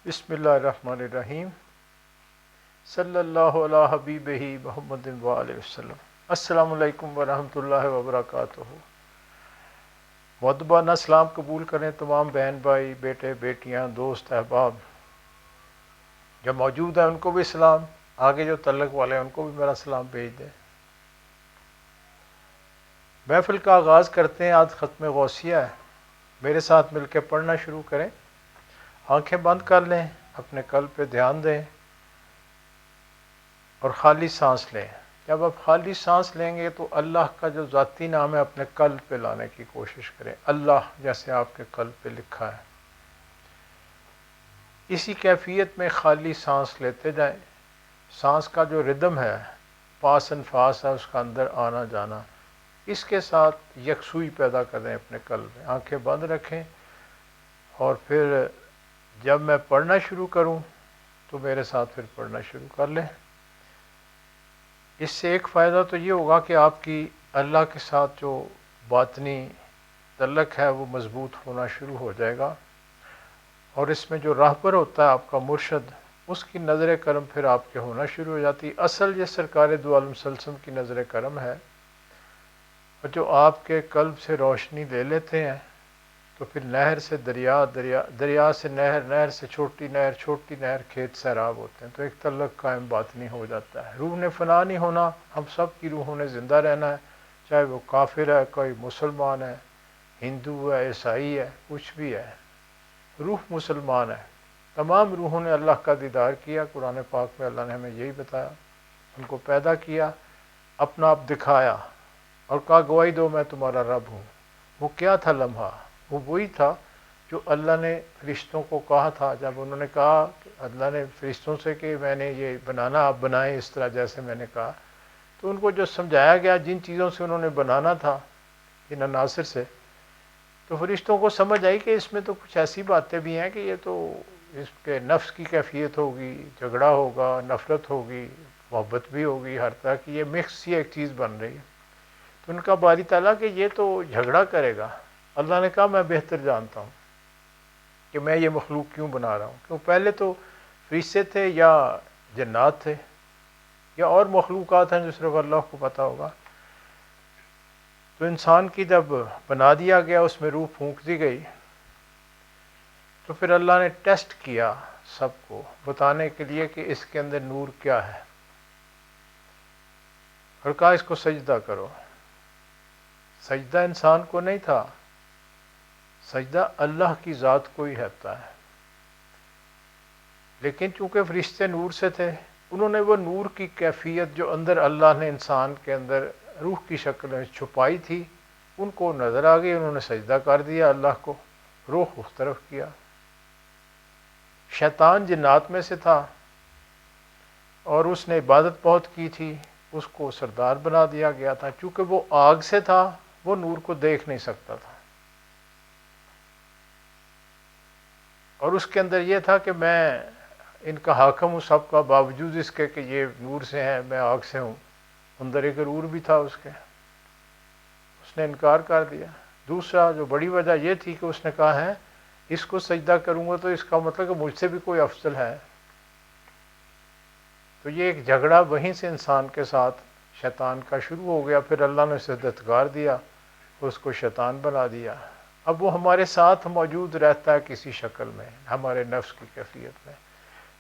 بسم اللہ الرحمن الرحیم صلی اللہ علیہ حبیبہ محمد وآلہ وسلم۔ السلام علیکم ورحمۃ اللہ وبرکاتہ۔ مؤدبانہ سلام قبول کریں تمام بہن بھائی، بیٹے بیٹیاں، دوست احباب جو موجود ہیں، ان کو بھی سلام۔ آگے جو تعلق والے ہیں ان کو بھی میرا سلام بھیج دیں۔ محفل کا آغاز کرتے ہیں۔ آج ختم غوثیہ ہے، میرے ساتھ مل کے پڑھنا شروع کریں۔ آنکھیں بند کر لیں، اپنے قلب پہ دھیان دیں اور خالی سانس لیں۔ جب آپ خالی سانس لیں گے تو اللہ کا جو ذاتی نام ہے اپنے قلب پہ لانے کی کوشش کریں، اللہ جیسے آپ کے قلب پہ لکھا ہے۔ اسی کیفیت میں خالی سانس لیتے جائیں۔ سانس کا جو ردم ہے، پاس انفاس ہے، اس کا اندر آنا جانا، اس کے ساتھ یکسوئی پیدا کریں اپنے قلب میں۔ آنکھیں بند رکھیں اور پھر جب میں پڑھنا شروع کروں تو میرے ساتھ پھر پڑھنا شروع کر لیں۔ اس سے ایک فائدہ تو یہ ہوگا کہ آپ کی اللہ کے ساتھ جو باطنی تعلق ہے وہ مضبوط ہونا شروع ہو جائے گا، اور اس میں جو راہبر ہوتا ہے آپ کا مرشد، اس کی نظر کرم پھر آپ کے ہونا شروع ہو جاتی۔ اصل یہ سرکار دو عالم صلی اللہ علیہ وسلم کی نظر کرم ہے، اور جو آپ کے قلب سے روشنی لے لیتے ہیں تو پھر نہر سے دریا، دریا سے نہر، نہر سے چھوٹی نہر، چھوٹی نہر کھیت سیراب ہوتے ہیں، تو ایک تعلق قائم باطنی ہو جاتا ہے۔ روح نے فنا نہیں ہونا، ہم سب کی روحوں نے زندہ رہنا ہے، چاہے وہ کافر ہے، کوئی مسلمان ہے، ہندو ہے، عیسائی ہے، کچھ بھی ہے، روح مسلمان ہے۔ تمام روحوں نے اللہ کا دیدار کیا۔ قرآن پاک میں اللہ نے ہمیں یہی بتایا، ان کو پیدا کیا، اپنا آپ دکھایا اور کہا گواہی دو میں تمہارا رب ہوں۔ وہ کیا تھا لمحہ؟ وہ وہی تھا جو اللہ نے فرشتوں کو کہا تھا، جب انہوں نے کہا کہ اللہ نے فرشتوں سے کہ میں نے یہ بنانا، آپ بنائیں اس طرح جیسے میں نے کہا، تو ان کو جو سمجھایا گیا جن چیزوں سے انہوں نے بنانا تھا، ان عناصر سے، تو فرشتوں کو سمجھ آئی کہ اس میں تو کچھ ایسی باتیں بھی ہیں کہ یہ تو اس کے نفس کی کیفیت ہوگی، جھگڑا ہوگا، نفرت ہوگی، محبت بھی ہوگی، ہر طرح کی یہ مکس سی ایک چیز بن رہی ہے۔ تو ان کا باری تعالیٰ کہ یہ تو جھگڑا کرے گا۔ اللہ نے کہا میں بہتر جانتا ہوں کہ میں یہ مخلوق کیوں بنا رہا ہوں، کیوں پہلے تو فرشتے تھے یا جنات تھے یا اور مخلوقات ہیں جو صرف اللہ کو پتہ ہوگا۔ تو انسان کی جب بنا دیا گیا، اس میں روح پھونک دی گئی، تو پھر اللہ نے ٹیسٹ کیا سب کو بتانے کے لیے کہ اس کے اندر نور کیا ہے، اور کہا اس کو سجدہ کرو۔ سجدہ انسان کو نہیں تھا، سجدہ اللہ کی ذات کو ہی ہوتا ہے، لیکن چونکہ فرشتے نور سے تھے، انہوں نے وہ نور کی کیفیت جو اندر اللہ نے انسان کے اندر روح کی شکل میں چھپائی تھی، ان کو نظر آ گئی، انہوں نے سجدہ کر دیا اللہ کو، روح اس طرف کیا۔ شیطان جنات میں سے تھا اور اس نے عبادت بہت کی تھی، اس کو سردار بنا دیا گیا تھا، چونکہ وہ آگ سے تھا، وہ نور کو دیکھ نہیں سکتا تھا، اور اس کے اندر یہ تھا کہ میں ان کا حاکم ہوں سب کا، باوجود اس کے کہ یہ نور سے ہیں، میں آگ سے ہوں۔ اندر ایک غرور بھی تھا اس کے، اس نے انکار کر دیا۔ دوسرا جو بڑی وجہ یہ تھی کہ اس نے کہا ہے اس کو سجدہ کروں گا تو اس کا مطلب کہ مجھ سے بھی کوئی افضل ہے۔ تو یہ ایک جھگڑا وہیں سے انسان کے ساتھ شیطان کا شروع ہو گیا، پھر اللہ نے اسے دھتکار دیا، اس کو شیطان بنا دیا۔ اب وہ ہمارے ساتھ موجود رہتا ہے کسی شکل میں، ہمارے نفس کی کیفیت میں۔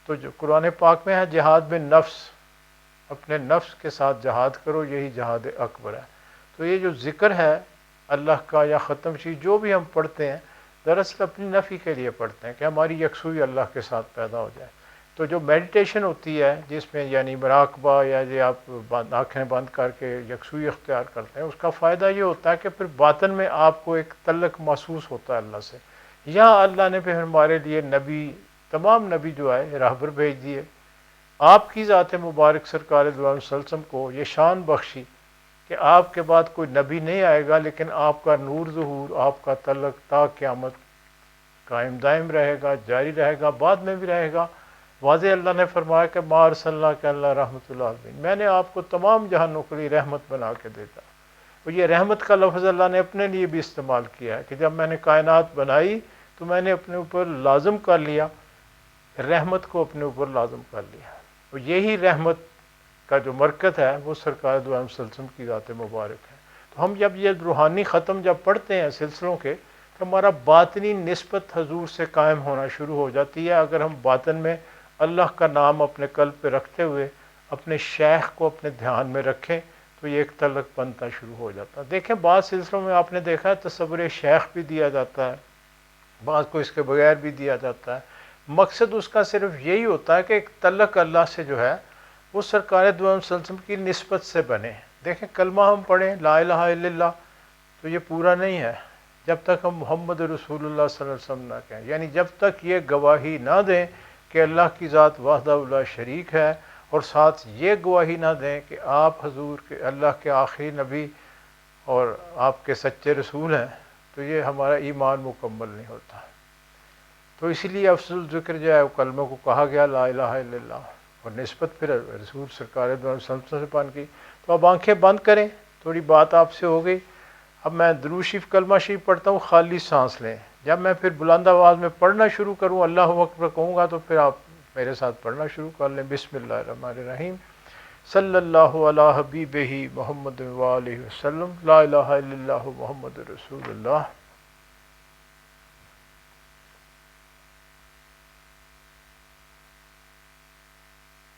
تو جو قرآن پاک میں ہے جہاد میں نفس، اپنے نفس کے ساتھ جہاد کرو، یہی جہاد اکبر ہے۔ تو یہ جو ذکر ہے اللہ کا یا ختم شریف جو بھی ہم پڑھتے ہیں، دراصل اپنی نفی کے لیے پڑھتے ہیں کہ ہماری یکسوئی اللہ کے ساتھ پیدا ہو جائے۔ تو جو میڈیٹیشن ہوتی ہے جس میں یعنی مراقبہ یا یہ آپ آنکھیں بند کر کے یکسوئی اختیار کرتے ہیں، اس کا فائدہ یہ ہوتا ہے کہ پھر باطن میں آپ کو ایک تعلق محسوس ہوتا ہے اللہ سے۔ یہاں اللہ نے پھر ہمارے لیے نبی، تمام نبی جو آئے راہبر بھیج دیے، آپ کی ذات مبارک سرکار دو عالم صلی اللہ علیہ وسلم کو یہ شان بخشی کہ آپ کے بعد کوئی نبی نہیں آئے گا، لیکن آپ کا نور ظہور، آپ کا تعلق تا قیامت قائم دائم رہے گا، جاری رہے گا، بعد میں بھی رہے گا۔ واضح اللہ نے فرمایا کہ ما ارسلناک الا رحمۃ للعالمین، میں نے آپ کو تمام جہانوں کے لیے رحمت بنا کے دیتا۔ اور یہ رحمت کا لفظ اللہ نے اپنے لیے بھی استعمال کیا ہے کہ جب میں نے کائنات بنائی تو میں نے اپنے اوپر لازم کر لیا رحمت کو اپنے اوپر لازم کر لیا، اور یہی رحمت کا جو مرکز ہے وہ سرکار دو عالم صلی اللہ علیہ وسلم کی ذات مبارک ہے۔ تو ہم جب یہ روحانی ختم جب پڑھتے ہیں سلسلوں کے، تو ہمارا باطنی نسبت حضور سے قائم ہونا شروع ہو جاتی ہے۔ اگر ہم باطن میں اللہ کا نام اپنے قلب پہ رکھتے ہوئے اپنے شیخ کو اپنے دھیان میں رکھیں تو یہ ایک تعلق بنتا شروع ہو جاتا ہے۔ دیکھیں بعض سلسلوں میں آپ نے دیکھا ہے تصور شیخ بھی دیا جاتا ہے، بعض کو اس کے بغیر بھی دیا جاتا ہے۔ مقصد اس کا صرف یہی ہوتا ہے کہ ایک تعلق اللہ سے جو ہے وہ سرکار دو عالم صلی اللہ علیہ وسلم کی نسبت سے بنے۔ دیکھیں کلمہ ہم پڑھیں لا الہ الا اللہ، تو یہ پورا نہیں ہے جب تک ہم محمد رسول اللہ صلی اللہ علیہ وسلم نہ کہیں، یعنی جب تک یہ گواہی نہ دیں کہ اللہ کی ذات وحدہ لا شریک ہے، اور ساتھ یہ گواہی نہ دیں کہ آپ حضور کے اللہ کے آخری نبی اور آپ کے سچے رسول ہیں، تو یہ ہمارا ایمان مکمل نہیں ہوتا۔ تو اسی لیے افضل ذکر جو ہے وہ کلمہ کو کہا گیا لا الہ الا اللہ، اور نسبت پھر رسول سرکار دو عالم صلی اللہ علیہ وسلم سے بن کی۔ تو اب آنکھیں بند کریں، تھوڑی بات آپ سے ہو گئی۔ اب میں درود شریف کلمہ شریف پڑھتا ہوں، خالی سانس لیں۔ جب میں پھر بلند آواز میں پڑھنا شروع کروں اللہ اکبر کہوں گا تو پھر آپ میرے ساتھ پڑھنا شروع کر لیں۔ بسم اللہ الرحمن الرحیم، صلی اللہ علی حبیبہ محمد وآلہ وسلم، لا الہ الا اللہ محمد رسول اللہ۔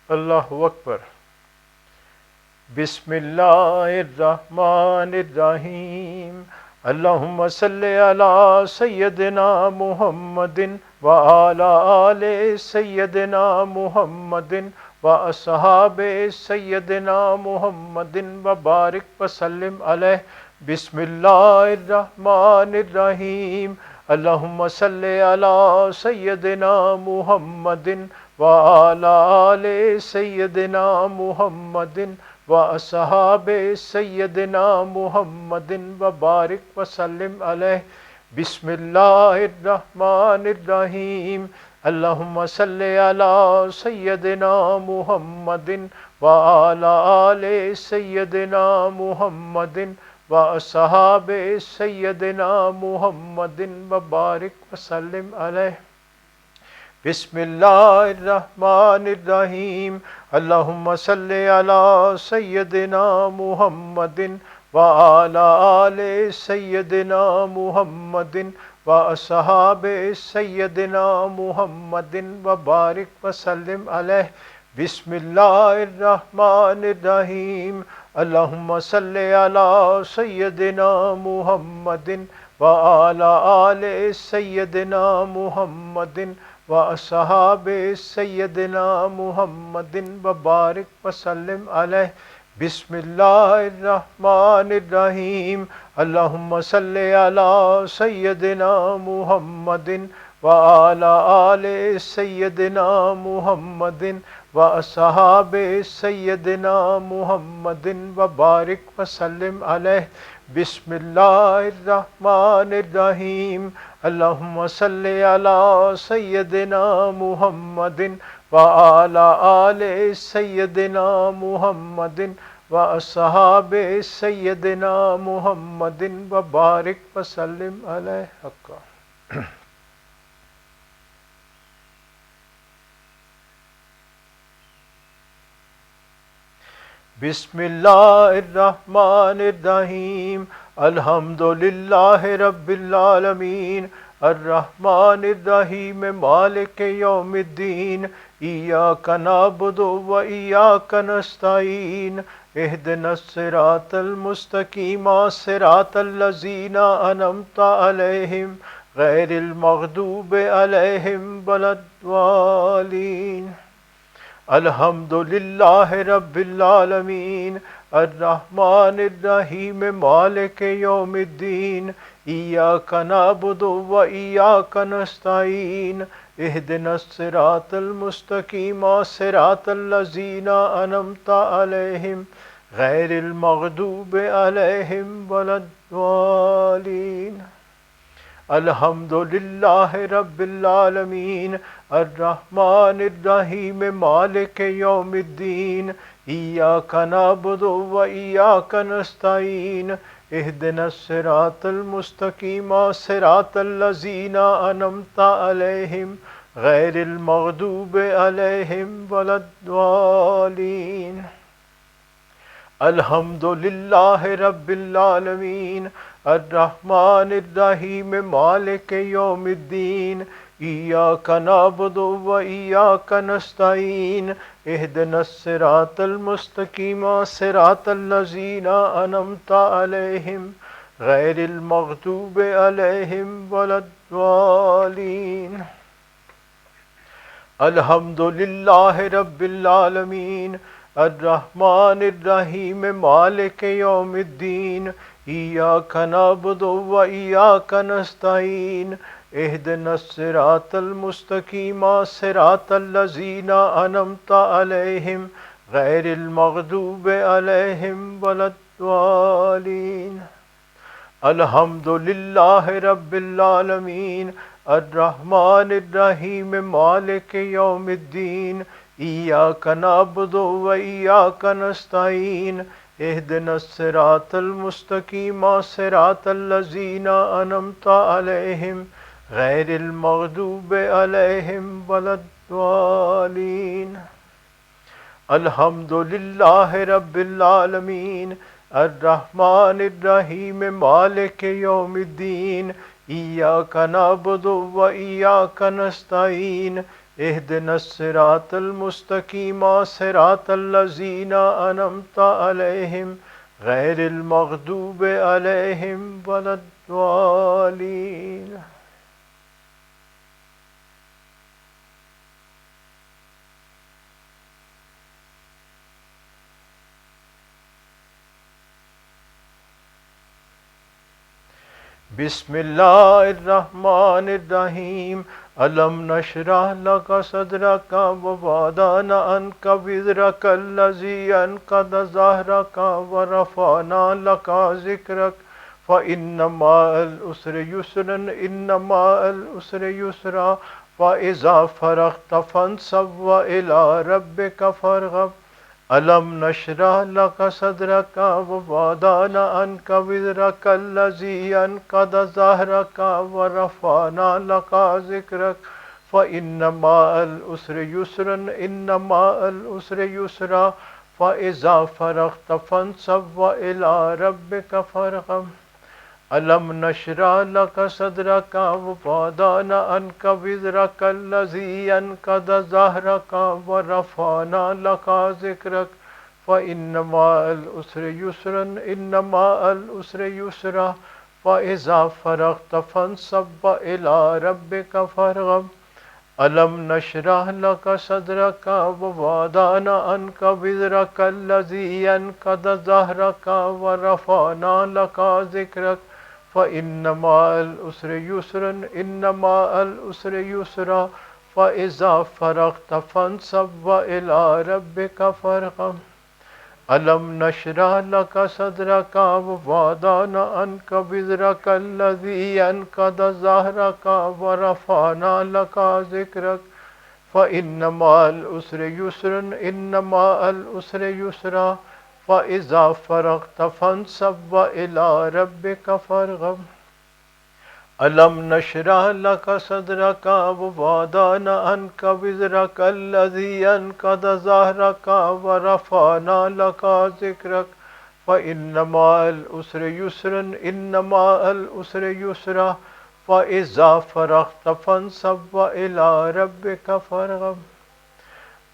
اللہ اکبر۔ بسم اللہ الرحمن الرحیم، اللہم صلی علی سیدنا محمد وعلی آل سیدنا محمد واصحاب سیدنا محمد وبارک وسلم علیہ۔ بسم اللہ الرحمن الرحیم، اللہم صلی علی سیدنا محمد وعلی آل سیدنا محمد واصحاب سیدنا محمد وبارک وسلم علیہ۔ بسم اللہ الرحمن الرحیم، اللہم صلی علی سیدنا محمد وعلی آل سیدنا محمد واصحاب سیدنا محمد وبارک وسلم علیہ۔ بسم اللہ الرحمن الرحیم، اللہم صلی علی سیدنا محمد وعلی آل سیدنا محمد واصحاب سیدنا محمد وبارک وسلم علیہ۔ بسم اللہ الرحمن الرحیم، اللہم صلی علی سیدنا محمد وعلی آل سیدنا محمد واصحاب سیدنا محمد وبارک وسلم علیہ۔ بسم اللہ الرحمن الرحیم، اللہم صلی علی سیدنا محمد وعلی آل سیدنا محمد واصحاب سیدنا محمد وبارک وسلم علیہ۔ بسم اللہ الرحمن الرحیم، اللہم صلی علی سیدنا محمد وعلی آل سیدنا محمد واصحاب سیدنا محمد وبارک وسلم علیہ۔ بسم اللہ الرحمن الرحیم، الحمدللہ رب العالمین، الرحمن الرحیم، مالک یوم الدین، ایاک نعبد و ایاک نستعین، اہدنا الصراط المستقیم، صراط الذین انعمت علیہم غیر المغضوب علیہم ولا الضالین۔ الحمدللہ رب العالمین، الرحمن الرحیم، مالک یوم الدین، ایاک نعبد و ایاک نستعین، اہدنا الصراط المستقیم، صراط الذین انعمت علیہم غیر المغضوب علیہم ولا الضالین۔ الحمدللہ رب العالمین، الرحمن الرحیم، مالک یوم الدین، ایاک نعبد و ایاک نستعین، اہدنا الصراط المستقیم، صراط الذین انعمت علیہم غير المغضوب عليهم ولا الضالين. الحمد لله رب العالمين الرحمن الرحيم مالك يوم الدين إياك نعبد وإياك نستعين اهدنا الصراط المستقيم صراط الذين أنعمت عليهم غير المغضوب عليهم ولا الضالين. الحمد لله رب العالمين الرحمن الرحيم مالك يوم الدين إياك نعبد وإياك نستعين اهدنا الصراط المستقيم صراط الذين أنعمت عليهم غير المغضوب عليهم ولا الضالين. الحمد لله رب العالمين الرحمن الرحيم مالك يوم الدين إياك نعبد وإياك نستعين اهدنا الصراط المستقيم صراط الذين أنعمت عليهم غير المغضوب عليهم ولا الضالين. الحمد لله رب العالمين الرحمن الرحيم مالك يوم الدين إياك نعبد وإياك نستعين اهدنا الصراط المستقيم صراط الذين أنعمت عليهم غير المغضوب عليهم ولا الضالين. بسم الله الرحمن الرحيم ألم نشرح لك صدرك ووضعنا عنك وزرك الذي أنقض ظهرك ورفعنا لك ذكرك فإن مع العسر يسرا إن مع العسر يسرا فإذا فرغت فانصب وإلى ربك فارغب. ألم نشرح لك صدرك ووضعنا عنك وزرك الذي أنقض ظهرك ورفعنا لك ذكرك فإن مع العسر يسرا إن مع العسر يسرا فإذا فرغت فانصب وإلى ربك فارغب. ألم نشرح لك صدرك ووضعنا عنك وزرك الذي أنقض ظهرك ورفعنا لك ذكرك فإن مع العسر يسرا إن مع العسر يسرا فإذا فرغت فانصب إلى ربك فارغب. ألم نشرح لك صدرك ووضعنا عنك وزرك الذي أنقض ظهرك ورفعنا لك ذكرك فإن مع العسر يسرا إن مع العسر يسرا فإذا فرغت فانصب إلى ربك فارغب. ألم نشرح لك صدرك ووضعنا عنك وزرك الذي أنقض ظهرك ورفعنا لك ذكرك فإن مع العسر يسرا إن مع العسر يسرا فإذا فرغت فانصب إلى ربك فارغب. ألم نشرح لك صدرك ووضعنا عنك وزرك الذي أنقض ظهرك ورفعنا لك ذكرك فإن مع العسر يسرا إن مع العسر يسرا فإذا فرغت فانصب إلى ربك فارغب.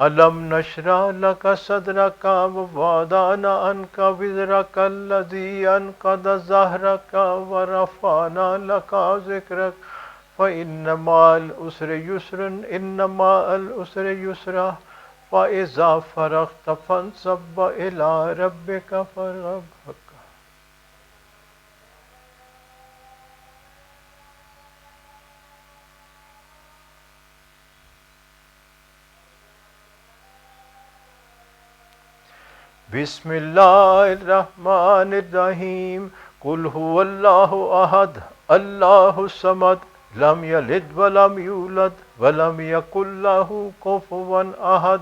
ألم نشرح لك صدرك ووضعنا عنك وزرك الذي أنقض ظهرك ورفعنا لك ذكرك فإن مع العسر يسرا إن مع العسر يسرا فإذا فرغت فانصب إلى ربك فارغب. بسم الله الرحمن الرحيم قل هو الله أحد الله الصمد لم يلد ولم يولد ولم يكن له كفوا أحد.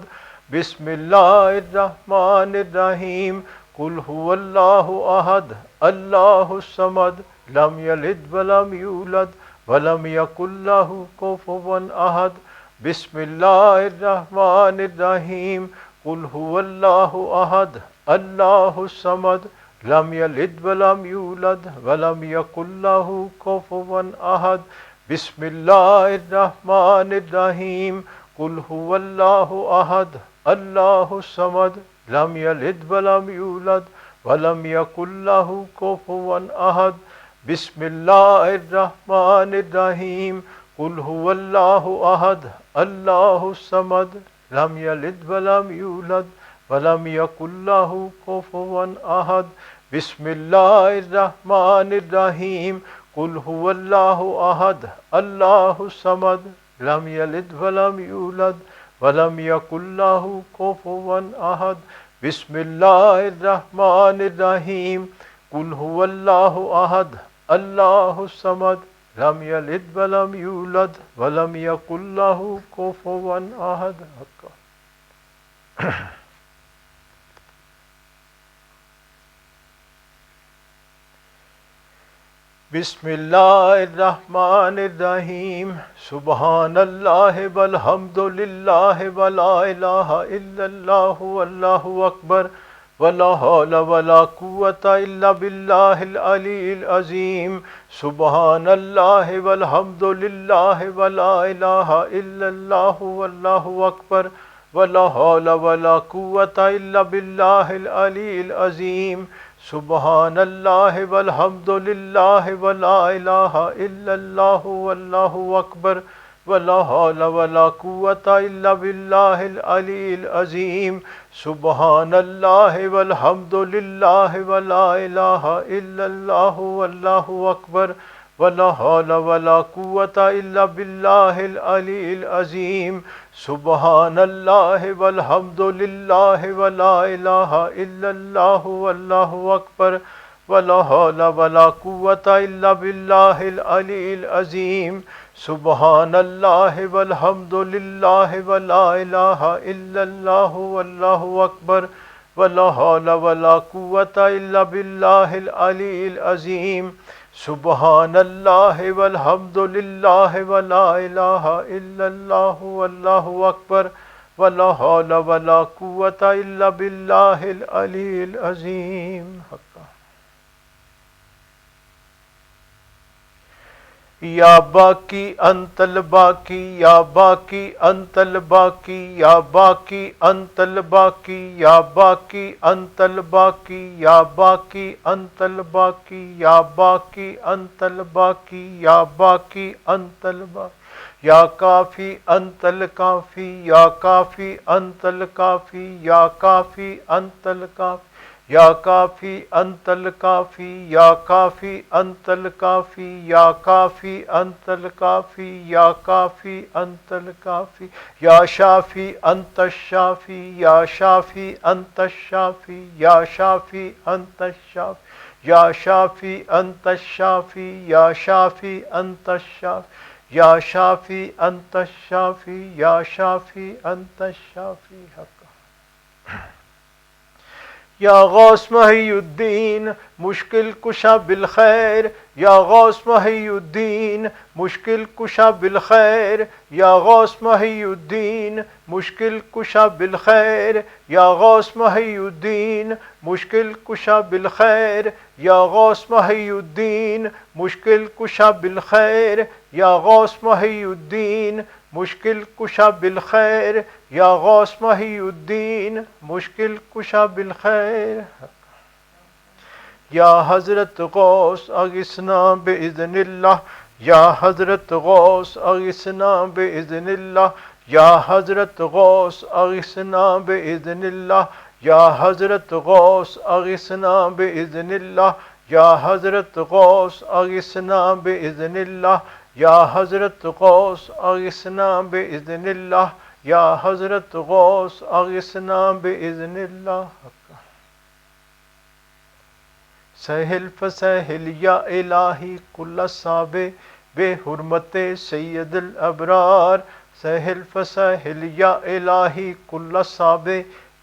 بسم الله الرحمن الرحيم قل هو الله أحد الله الصمد لم يلد ولم يولد ولم يكن له كفوا أحد. بسم اللہ الرحمن الرحیم قل هو اللہ احد اللہ الصمد لم یلد ولم یولد ولم یکن لہ کفوا احد بسم اللہ الرحمن الرحیم قل هو اللہ احد اللہ الصمد لم یلد ولم یولد ولم یکن لہ کفوا احد بسم اللہ الرحمن الرحیم قل هو اللہ احد اللہ الصمد لم یلد ولم یولد ولم یکن لہ کفوا احد بسم اللہ الرحمن الرحیم قل هو اللہ احد اللہ الصمد لم یلد ولم یولد ولم یکن لہ کفوا احد بسم اللہ الرحمن الرحیم قل هو اللہ احد اللہ الصمد لم یلد ولم یولد ولم یکن لہ کفوا احد. بسم اللہ الرحمن الرحیم سبحان اللہ والحمد للہ ولا الہ الا اللہ واللہ اکبر ولا حول ولا قوة الا باللہ العلی العظیم سبحان اللہ والحمد للہ ولا الہ الا اللہ واللہ اکبر ولا حول ولا قوة الا باللہ العلی العظیم سبحان اللہ والحمد للہ ولا الہ الا اللہ واللہ اکبر ولا حول ولا قوة الا باللہ العلی العظیم سبحان اللہ والحمد للہ ولا الہ الا اللہ واللہ اکبر ولا حول ولا قوة الا باللہ العلی العظیم سبحان اللہ والحمد للہ ولا الہ الا اللہ واللہ اکبر ولا حول ولا قوة الا باللہ العلی العظیم سبحان اللہ والحمد للہ ولا الہ الا اللہ واللہ اکبر ولا حول ولا قوة الا باللہ العلی العظیم سبحان اللہ والحمد للہ ولا الہ الا اللہ واللہ اکبر ولا حول ولا قوة الا باللہ العلی العظیم. یا باقی انت الباقی یا باقی انت الباقی یا باقی انت الباقی یا باقی انت الباقی یا باقی انت الباقی یا باقی انت الباقی یا باقی انت الباقی یا کافی انت الکافی یا کافی انت الکافی یا کافی انت الکافی یا کافی انت الکافی یا کافی انت الکافی یا کافی انت الکافی یا کافی انت الکافی یا شافی انت الشافی یا شافی انت الشافی یا شافی انت الشافی یا شافی انت الشافی یا شافی انت الشافی یا شافی انت الشافی یا شافی انت الشافی. یا غوث محی الدین مشکل کشا بالخیر یا غوث محی الدین مشکل کشا بالخیر یا غوث محی الدین مشکل کشا بالخیر یا غوث محی الدین مشکل کشا بالخیر یا غوث محی الدین مشکل کشا بالخیر یا غوث محی الدین مشکل کشا بالخیر یا غوث محی الدین مشکل کشا بالخیر. یا حضرت غوث اغثنا باذن اللہ یا حضرت غوث اغثنا باذن اللہ یا حضرت غوث اغثنا باذن اللہ یا حضرت غوث اغثنا باذن اللہ یا حضرت غوث اغثنا باذن اللہ یا حضرت غوث اغثنا باذن اللہ یا حضرت غوث اغثنا باذن اللہ. سہل فسہل یا الہی کل صاب بے حرمت سید الابرار سہل فسہل یا الہی کل صاب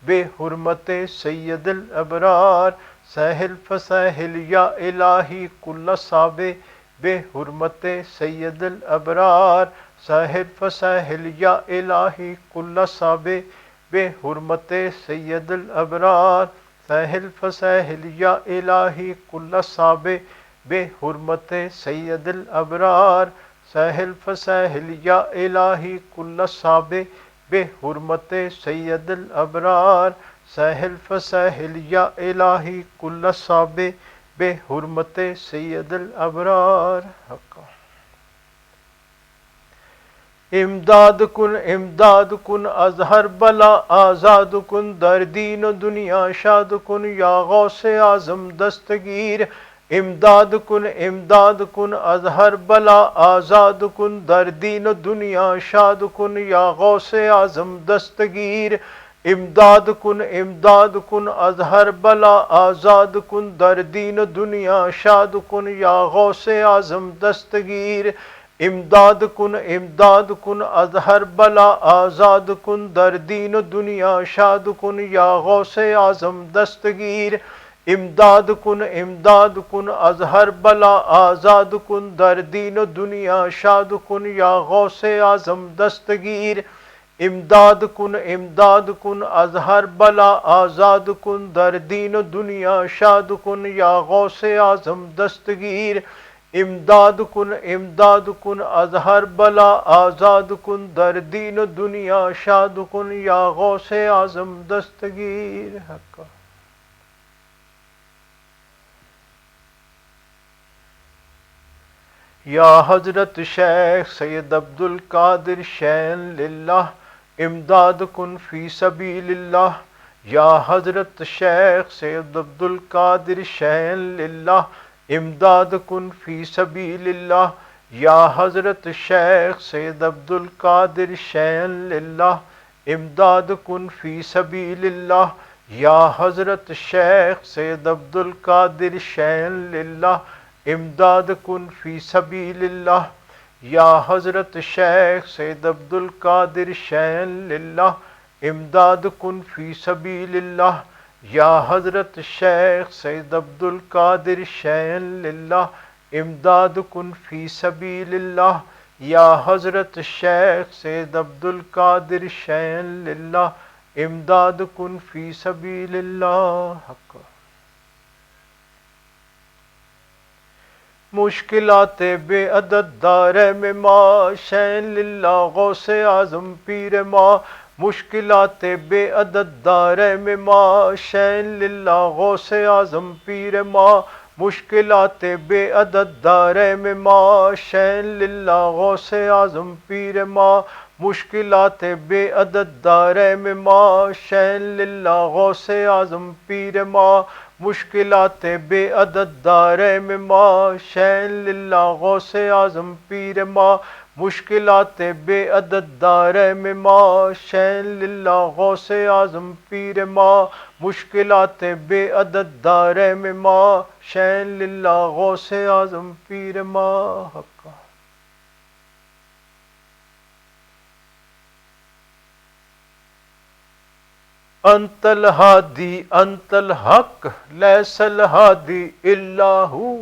بے حرمت سید الابرار سہل فسہل یا الہی کل صاب بے حرمت سید الابرار ساحل فساحل یا الہی کل صاب بے حرمت سید الابرار ساحل فساحل یا الہی کل صاب بے حرمت سید الابرار ساحل فساحل یا الہی کل صاب بے حرمت سید الابرار ساحل فساحل یا الہی کل صاب بے حرمت سید الابرار امداد کن از ہر بلا آزاد کن در دین و دنیا شاد کن یا غوث اعظم دستگیر امداد کن از ہر بلا آزاد کن در دین و دنیا شاد کن یا غوث اعظم دستگیر امداد کن از ہر بلا آزاد کن در دین و دنیا شاد کن یا غوث اعظم دستگیر امداد کن از ہر بلا آزاد کن در دین و دنیا شاد کن یا غوث اعظم دستگیر امداد کن از ہر بلا آزاد کن در دین و دنیا شاد کن یا غوث اعظم دستگیر امداد کن از ہر بلا آزاد کن در دین و دنیا شاد کن یا غوث اعظم دستگیر امداد کن از ہر بلا آزاد کن در دین و دنیا شاد کن یا غوث اعظم دستگیر یا حضرت شیخ سید عبد القادر شین للہ امداد کن فی سبیل اللہ یا حضرت شیخ سید عبد القادر شین للہ امداد کن فی سبیل اللہ یا حضرت شیخ سید عبد القادر شین للہ امداد کن فی سبیل اللہ یا حضرت شیخ سید عبد القادر شین للہ امداد کن فی سبیل اللہ یا حضرت شیخ سید عبد القادر شین للہ امداد کن فی سبیل اللہ یا حضرت شیخ سید عبد القادر شین للہ امداد کن فی سبیل اللہ یا حضرت شیخ سید عبد القادر شین للہ امداد کن فی سبیل اللہ مشکلات بے عدد دار میں ماں شین للہ غوث اعظم پیر ماں مشکلات بے عدد دار میں ماں شین للہ غوث اعظم پیر ماں مشکلات بے عدد دار میں ماں شین للہ غوث اعظم پیر ماں مشکلات بے عدد دار میں ماں شین للہ غوث اعظم پیر ماں مشکلات بے عدد دار میں ماں شین للہ غوث اعظم پیر ماں مشکلات بے عدد دار میں ماں شین للہ غوث اعظم پیر ماں مشکلات بے عدد دار میں ماں شین للہ غوث اعظم پیر ماں انت الہادی انت الحق لیس الہادی الا ہو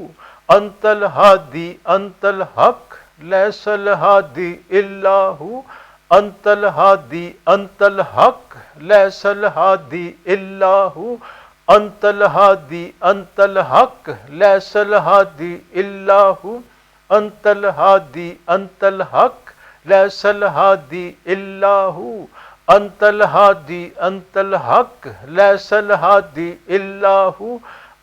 انت الہادی انت الحق لیس الہادی الا ہو انت الہادی انت الحق لیس الہادی الا ہو انت الہادی انت الحق لیس الہادی الا ہو انت الہادی انت الحق لیس الہادی الا ہو انت الہادی انت الحق لیس الہادی الا ہو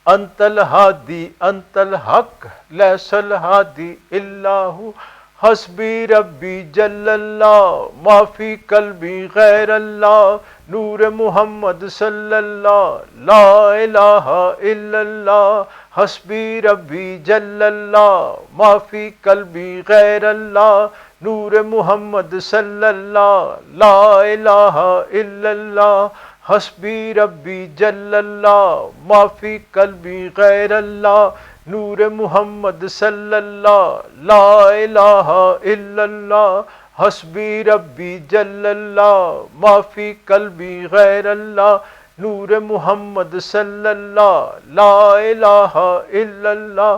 انت الہادی انت الحق لیس الہادی الا ہو حسبی ربی جل اللہ ما فی قلبی غیر اللہ نور محمد صلی اللہ لا الہ الا اللہ حسبی ربی جل اللہ ما فی قلبی غیر اللہ نور محمد صلی اللہ لا الہ الا اللہ حسبی ربی جل اللہ ما فی قلبی غیر اللہ نور محمد صلی اللہ لا الہ الا اللہ حسبی ربی جل اللہ ما فی قلبی غیر اللہ نور محمد صلی اللہ لا الہ الا اللہ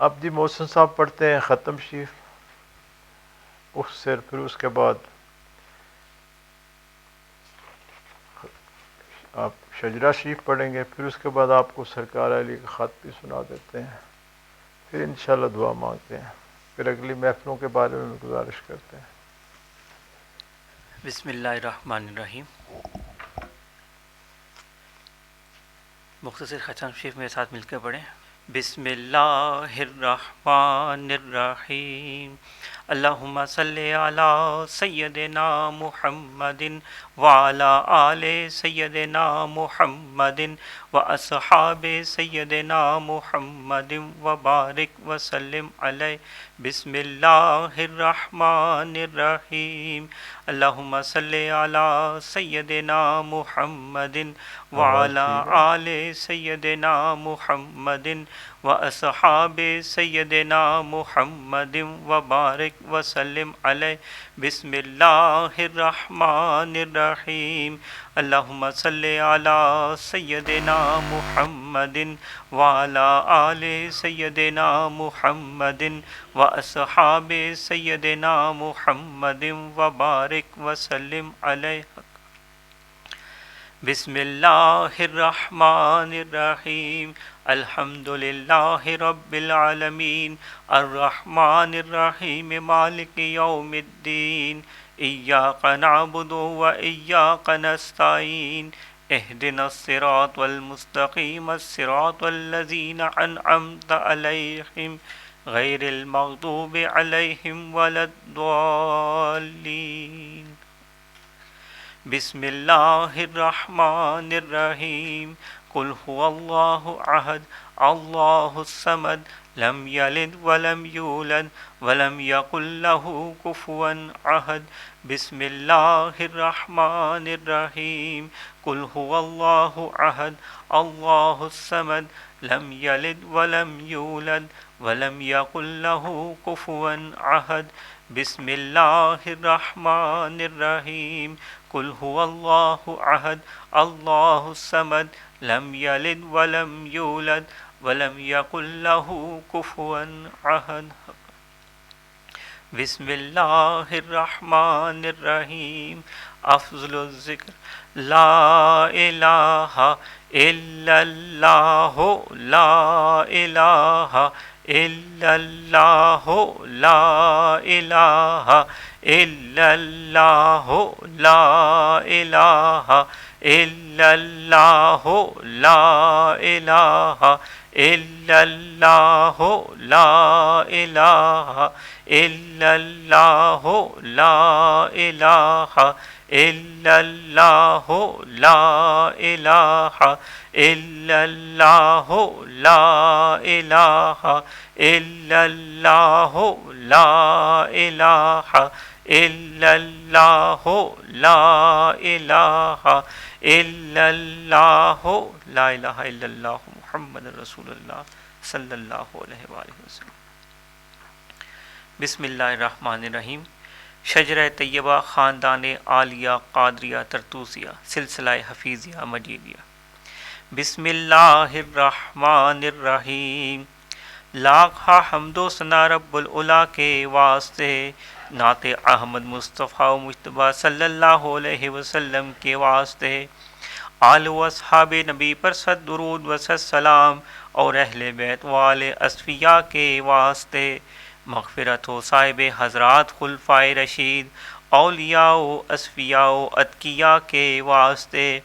اب جی محسن صاحب پڑھتے ہیں ختم شریف، اس سے پھر اس کے بعد آپ شجرہ شریف پڑھیں گے، پھر اس کے بعد آپ کو سرکار علی کا خط بھی سنا دیتے ہیں، پھر انشاءاللہ دعا مانگتے ہیں، پھر اگلی محفلوں کے بارے میں گزارش کرتے ہیں۔ بسم اللہ الرحمن الرحیم۔ مختصر ختم شریف میرے ساتھ مل کے پڑھیں۔ بسم اللہ الرحمن الرحیم۔ اللہم صلی علی سیدنا محمد وعلی آل سیدنا محمد واصحاب سیدنا محمد وبارک وسلم علیہ۔ بسم اللہ الرحمن الرحیم۔ اللہم صلی علی سیدنا محمد وعلی آل سیدنا محمد واصحاب سیدنا محمد وبارک وسلم علیہ۔ بسم اللہ الرحمن الرحیم۔ اللہم صلی علی سیدنا محمد وعلی آل سیدنا محمد واصحاب سیدنا محمد وبارک وسلم علیہ۔ بسم اللہ الرحمن الرحیم۔ الحمد للہ رب العالمین الرحمن الرحیم مالک یوم الدین ایاک نعبد و ایاک نستعین اہدنا الصراط المستقیم صراط الذین انعمت علیہم غیر المغضوب علیہم ولا الضالین۔ بسم اللہ الرحمن الرحیم۔ قل هو اللہ احد اللہ الصمد لم یلد ولم یولد ولم یکن له کفوا احد۔ بسم اللہ الرحمن الرحیم۔ قل هو اللہ احد اللہ الصمد لم یلد ولم یولد ولم یکن له کفوا احد۔ بسم اللہ الرحمن الرحیم۔ قل هو اللہ احد اللہ الصمد لم یلد ولم یولد ولم یکن له کفوا احد۔ بسم اللہ الرحمن الرحیم۔ افضل الذکر لا الہ الا اللہ لا الہ الا اللہ لا الہ الا اللہ لا الہ الا اللہ لا الہ الا اللہ لا الہ الا اللہ لا الہ الا اللہ لا الہ الا اللہ لا الہ الا اللہ لا الہ الا اللہ لا الہ الا اللہ لا الہ الا اللہ محمد رسول اللہ صلی اللہ علیہ وآلہ وسلم۔ بسم اللہ الرحمن الرحیم۔ شجرہ طیبہ خاندان عالیہ قادریہ ترتوسیہ سلسلہ حفیظیہ مجیدیہ۔ بسم اللہ الرحمن الرحیم۔ لاکھا حمد و ثنا رب العلا کے واسطے، نعت احمد مصطفیٰ مجتبیٰ صلی اللہ علیہ وسلم کے واسطے، آل و اصحاب نبی پر صد درود و صد سلام، اور اہل بیت والے اصفیاء کے واسطے، مغفرت ہو صاحب حضرات خلفائے رشید، اولیاء و اصفیاء و اتقیاء کے واسطے۔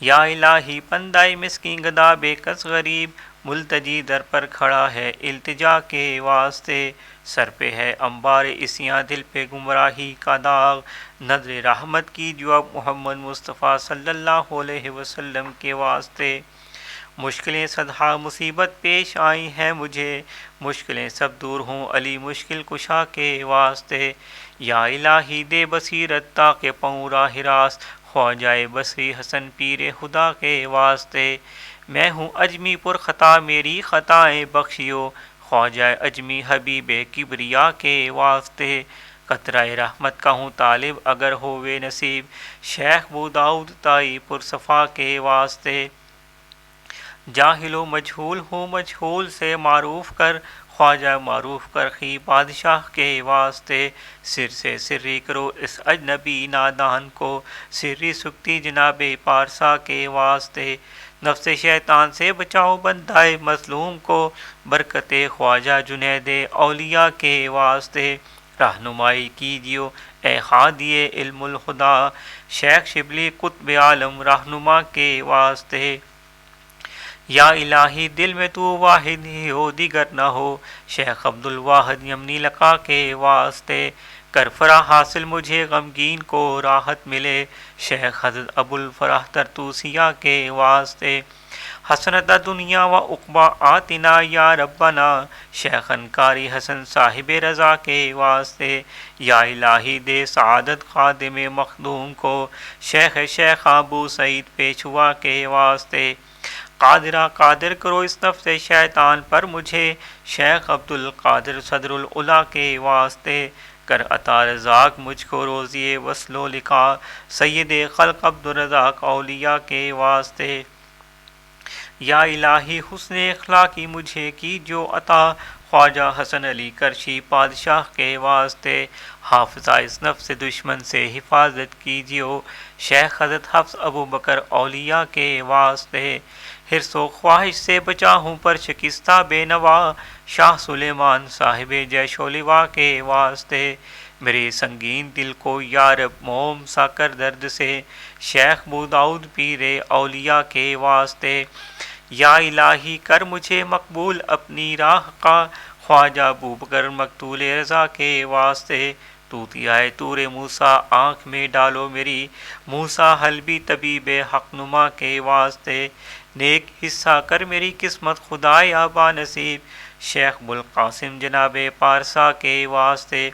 یا الہی بندہ مسکین گدا بے کس غریب ملتجی در پر کھڑا ہے التجا کے واسطے، سر پہ ہے انبار اسیاں دل پہ گمراہی کا داغ، نظر رحمت کی جو اب محمد مصطفیٰ صلی اللہ علیہ وسلم کے واسطے۔ مشکلیں صدہا مصیبت پیش آئی ہیں مجھے، مشکلیں سب دور ہوں علی مشکل کشا کے واسطے۔ یا الہی دے بصیرت تاکہ پاؤں راہ راست، خواجہ بصری حسن پیر خدا کے واسطے۔ میں ہوں اجمی پر خطا میری خطائیں بخشیو، خواجہ اجمی حبیب کبریا کے واسطے۔ قطرہ رحمت کا ہوں طالب اگر ہووے نصیب، شیخ بوداؤد تائی پر صفا کے واسطے۔ جاہل و مجہول ہوں مجہول سے معروف کر، خواجہ معروف کر خی بادشاہ کے واسطے، سر سے سری کرو اس اجنبی نادان کو، سری سکتی جناب پارسا کے واسطے، نفس شیطان سے بچاؤ بندائے مظلوم کو، برکت خواجہ جنید اولیاء کے واسطے، رہنمائی کیجیو اے ہادی علم الہدا، شیخ شبلی قطب عالم رہنما کے واسطے، یا الہی دل میں تو واحد ہی ہو دیگر نہ ہو، شیخ عبد الواحد یمنی لقا کے واسطے، کر فرا حاصل مجھے غمگین کو راحت ملے، شیخ حضرت ابو الفرح ترتوسیہ کے واسطے، حسنت دنیا و عقبہ آتنا یا ربنا، شیخ انکاری حسن صاحب رضا کے واسطے، یا الہی دے سعادت خادم مخدوم کو، شیخ ابو سعید پیشوا کے واسطے، قادرہ قادر کرو اس نفس شیطان پر مجھے، شیخ عبد القادر صدر العلا کے واسطے، کر عطا رزاق مجھ کو روزی وصل و لقاء، سید خلق عبد الرزاق اولیاء کے واسطے، یا الہی حسن اخلاقی مجھے کی جو عطا، خواجہ حسن علی کرشی بادشاہ کے واسطے، حافظہ اس نفس دشمن سے حفاظت کیجیو، شیخ حضرت حفظ ابو بکر اولیاء کے واسطے، حرص و خواہش سے بچا ہوں پر شکستہ بے نوا، شاہ سلیمان صاحب جیش و لوا کے واسطے، میرے سنگین دل کو یارب موم سا کر درد سے، شیخ بوداؤد پیر اولیاء کے واسطے، یا الہی کر مجھے مقبول اپنی راہ کا، خواجہ ابو بکر مقتول رضا کے واسطے، توتیائے طور موسیٰ آنکھ میں ڈالو میری، موسیٰ حلبی طبیب حق نما کے واسطے، نیک حصہ کر میری قسمت خدایا با نصیب، شیخ بلقاسم جناب پارسا کے واسطے،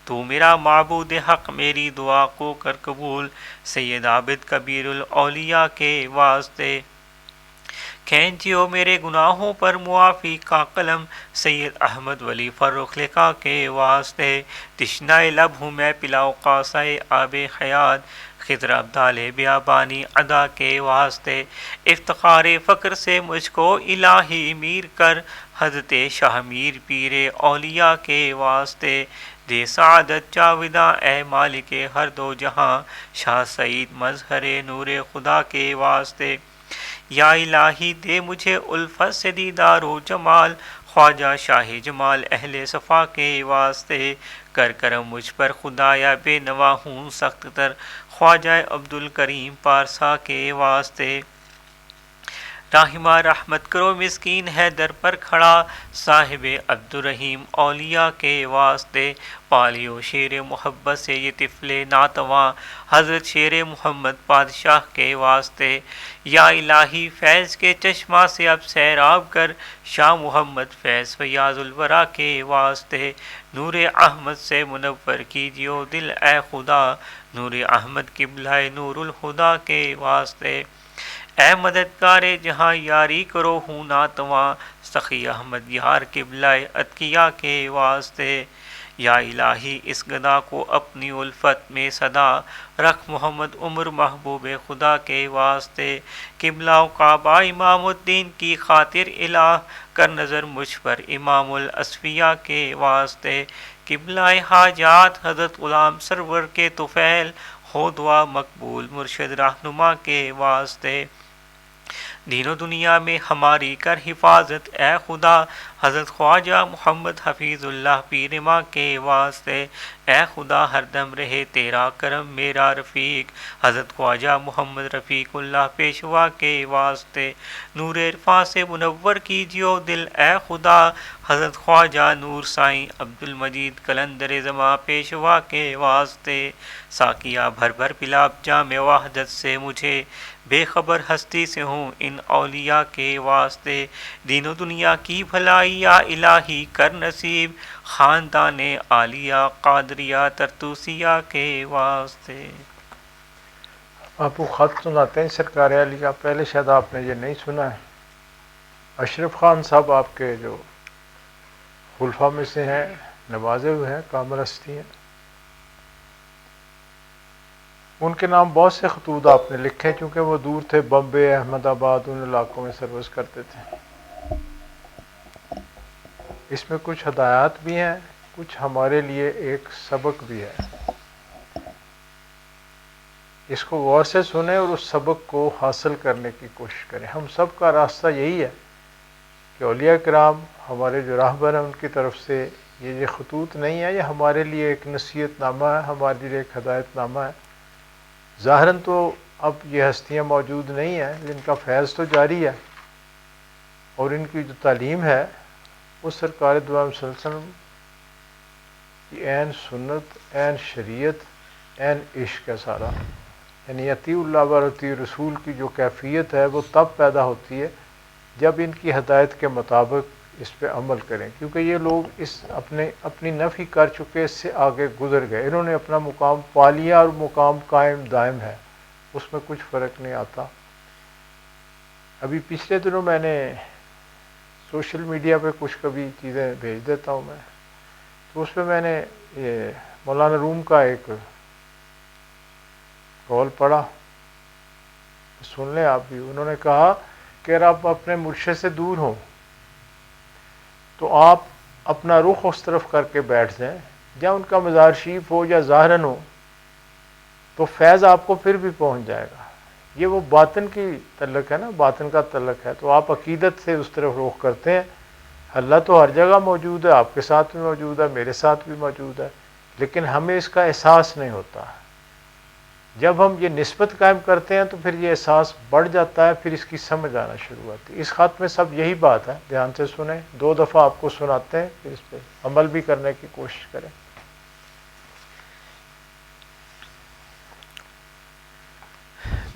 تو میرا معبود حق میری دعا کو کر قبول، سید عابد کبیر الاولیاء کے واسطے، کھینچیو میرے گناہوں پر معافی کا قلم، سید احمد ولی فرخ لقا کے واسطے، تشنائے لب ہوں میں پلاؤ قاصۂ آب حیات، خضر ابدال بیابانی ادا کے واسطے، افتخار فقر سے مجھ کو الہی میر کر، حضرت شاہ میر پیر اولیاء کے واسطے، دے سعادت جاوداں اے مالک ہر دو جہاں، شاہ سعید مظہر نور خدا کے واسطے، یا الہی دے مجھے الفت سے دیدار و جمال، خواجہ شاہ جمال اہل صفا کے واسطے، کر کرم مجھ پر خدایا بے نوا ہوں سخت تر، خواجہ عبد الکریم پارسا کے واسطے، راہمہ رحمت کرو مسکین ہے در پر کھڑا، صاحب عبد الرحیم اولیاء کے واسطے، پالیو شیر محبت سے یہ طفل ناتواں، حضرت شیر محمد بادشاہ کے واسطے، یا الہی فیض کے چشمہ سے اب سیراب کر، شاہ محمد فیض فیاض الورا کے واسطے، نور احمد سے منور کیجیو دل اے خدا، نور احمد قبلہ نور الہدا کے واسطے، اے مددگار جہاں یاری کرو ہوں ناتواں، سخی احمد یار قبلہ اتقیاء کے واسطے، یا الہی اس گدا کو اپنی الفت میں صدا رکھ، محمد عمر محبوب خدا کے واسطے، قبلہ و کعبہ امام الدین کی خاطر الہ کر نظر مجھ پر امام الاصفیاء کے واسطے، قبلہ حاجات حضرت غلام سرور کے طفیل ہو دعا مقبول مرشد رہنما کے واسطے، دین و دنیا میں ہماری کر حفاظت اے خدا، حضرت خواجہ محمد حفیظ اللہ پیر ماں کے واسطے، اے خدا ہر دم رہے تیرا کرم میرا رفیق، حضرت خواجہ محمد رفیق اللہ پیشوا کے واسطے، نور عرفاں سے منور کیجیو دل اے خدا، حضرت خواجہ نور سائیں عبد المجید قلندر زماں پیشوا کے واسطے، ساقیہ بھر بھر پلا جام وحدت سے مجھے، بے خبر ہستی سے ہوں ان اولیاء کے واسطے، دین و دنیا کی بھلائی یا الہی کر نصیب، خاندان عالیہ قادریہ ترتوسیہ کے واسطے۔ آپ کو خط سناتے ہیں سرکار عالیہ، پہلے شاید آپ نے یہ نہیں سنا ہے، اشرف خان صاحب آپ کے جو خلفاء میں سے ہیں، نوازے ہوئے ہیں، کامل ہستی ہیں۔ ان کے نام بہت سے خطوط آپ نے لکھے چونکہ وہ دور تھے، بمبے، احمد آباد، ان علاقوں میں سروس کرتے تھے۔ اس میں کچھ ہدایات بھی ہیں، کچھ ہمارے لیے ایک سبق بھی ہے۔ اس کو غور سے سنیں اور اس سبق کو حاصل کرنے کی کوشش کریں۔ ہم سب کا راستہ یہی ہے کہ اولیاء کرام ہمارے جو راہبر ہیں ان کی طرف سے یہ خطوط نہیں ہے، یہ ہمارے لیے ایک نصیحت نامہ ہے، ہمارے لیے ایک ہدایت نامہ ہے۔ ظاہراً تو اب یہ ہستیاں موجود نہیں ہیں، جن کا فیض تو جاری ہے، اور ان کی جو تعلیم ہے وہ سرکار دو عالم صلی اللہ علیہ وسلم کی عین سنت، عین شریعت، عین عشق ہے سارا۔ یعنی اطیع اللہ و اطیع رسول کی جو کیفیت ہے وہ تب پیدا ہوتی ہے جب ان کی ہدایت کے مطابق اس پہ عمل کریں، کیونکہ یہ لوگ اس اپنی نفی کر چکے، اس سے آگے گزر گئے، انہوں نے اپنا مقام پا لیا اور مقام قائم دائم ہے، اس میں کچھ فرق نہیں آتا۔ ابھی پچھلے دنوں میں نے سوشل میڈیا پہ کچھ کبھی چیزیں بھیج دیتا ہوں میں، تو اس پہ میں نے یہ مولانا روم کا ایک قول پڑھا، سن لیں آپ بھی۔ انہوں نے کہا کہ اگر آپ اپنے مرشد سے دور ہوں تو آپ اپنا رخ اس طرف کر کے بیٹھ جائیں، یا ان کا مزار شریف ہو یا ظاہراً ہو، تو فیض آپ کو پھر بھی پہنچ جائے گا۔ یہ وہ باطن کی تعلق ہے نا، باطن کا تعلق ہے، تو آپ عقیدت سے اس طرف رخ کرتے ہیں۔ اللہ تو ہر جگہ موجود ہے، آپ کے ساتھ بھی موجود ہے، میرے ساتھ بھی موجود ہے، لیکن ہمیں اس کا احساس نہیں ہوتا۔ جب ہم یہ نسبت قائم کرتے ہیں تو پھر یہ احساس بڑھ جاتا ہے، پھر اس کی سمجھ آنا شروع ہوتی ہے۔ اس خط میں سب یہی بات ہے، دھیان سے سنیں، 2 دفعہ آپ کو سناتے ہیں، پھر اس پہ عمل بھی کرنے کی کوشش کریں۔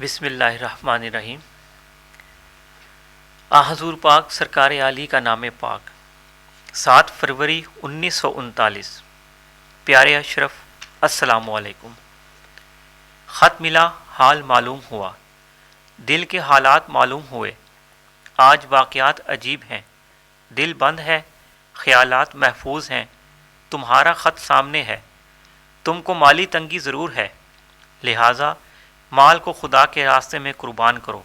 بسم اللہ الرحمن الرحیم۔ حضور پاک سرکار عالی کا نام پاک، 7 فروری 1939۔ پیارے اشرف، السلام علیکم۔ خط ملا، حال معلوم ہوا، دل کے حالات معلوم ہوئے۔ آج واقعات عجیب ہیں، دل بند ہے، خیالات محفوظ ہیں۔ تمہارا خط سامنے ہے، تم کو مالی تنگی ضرور ہے، لہٰذا مال کو خدا کے راستے میں قربان کرو۔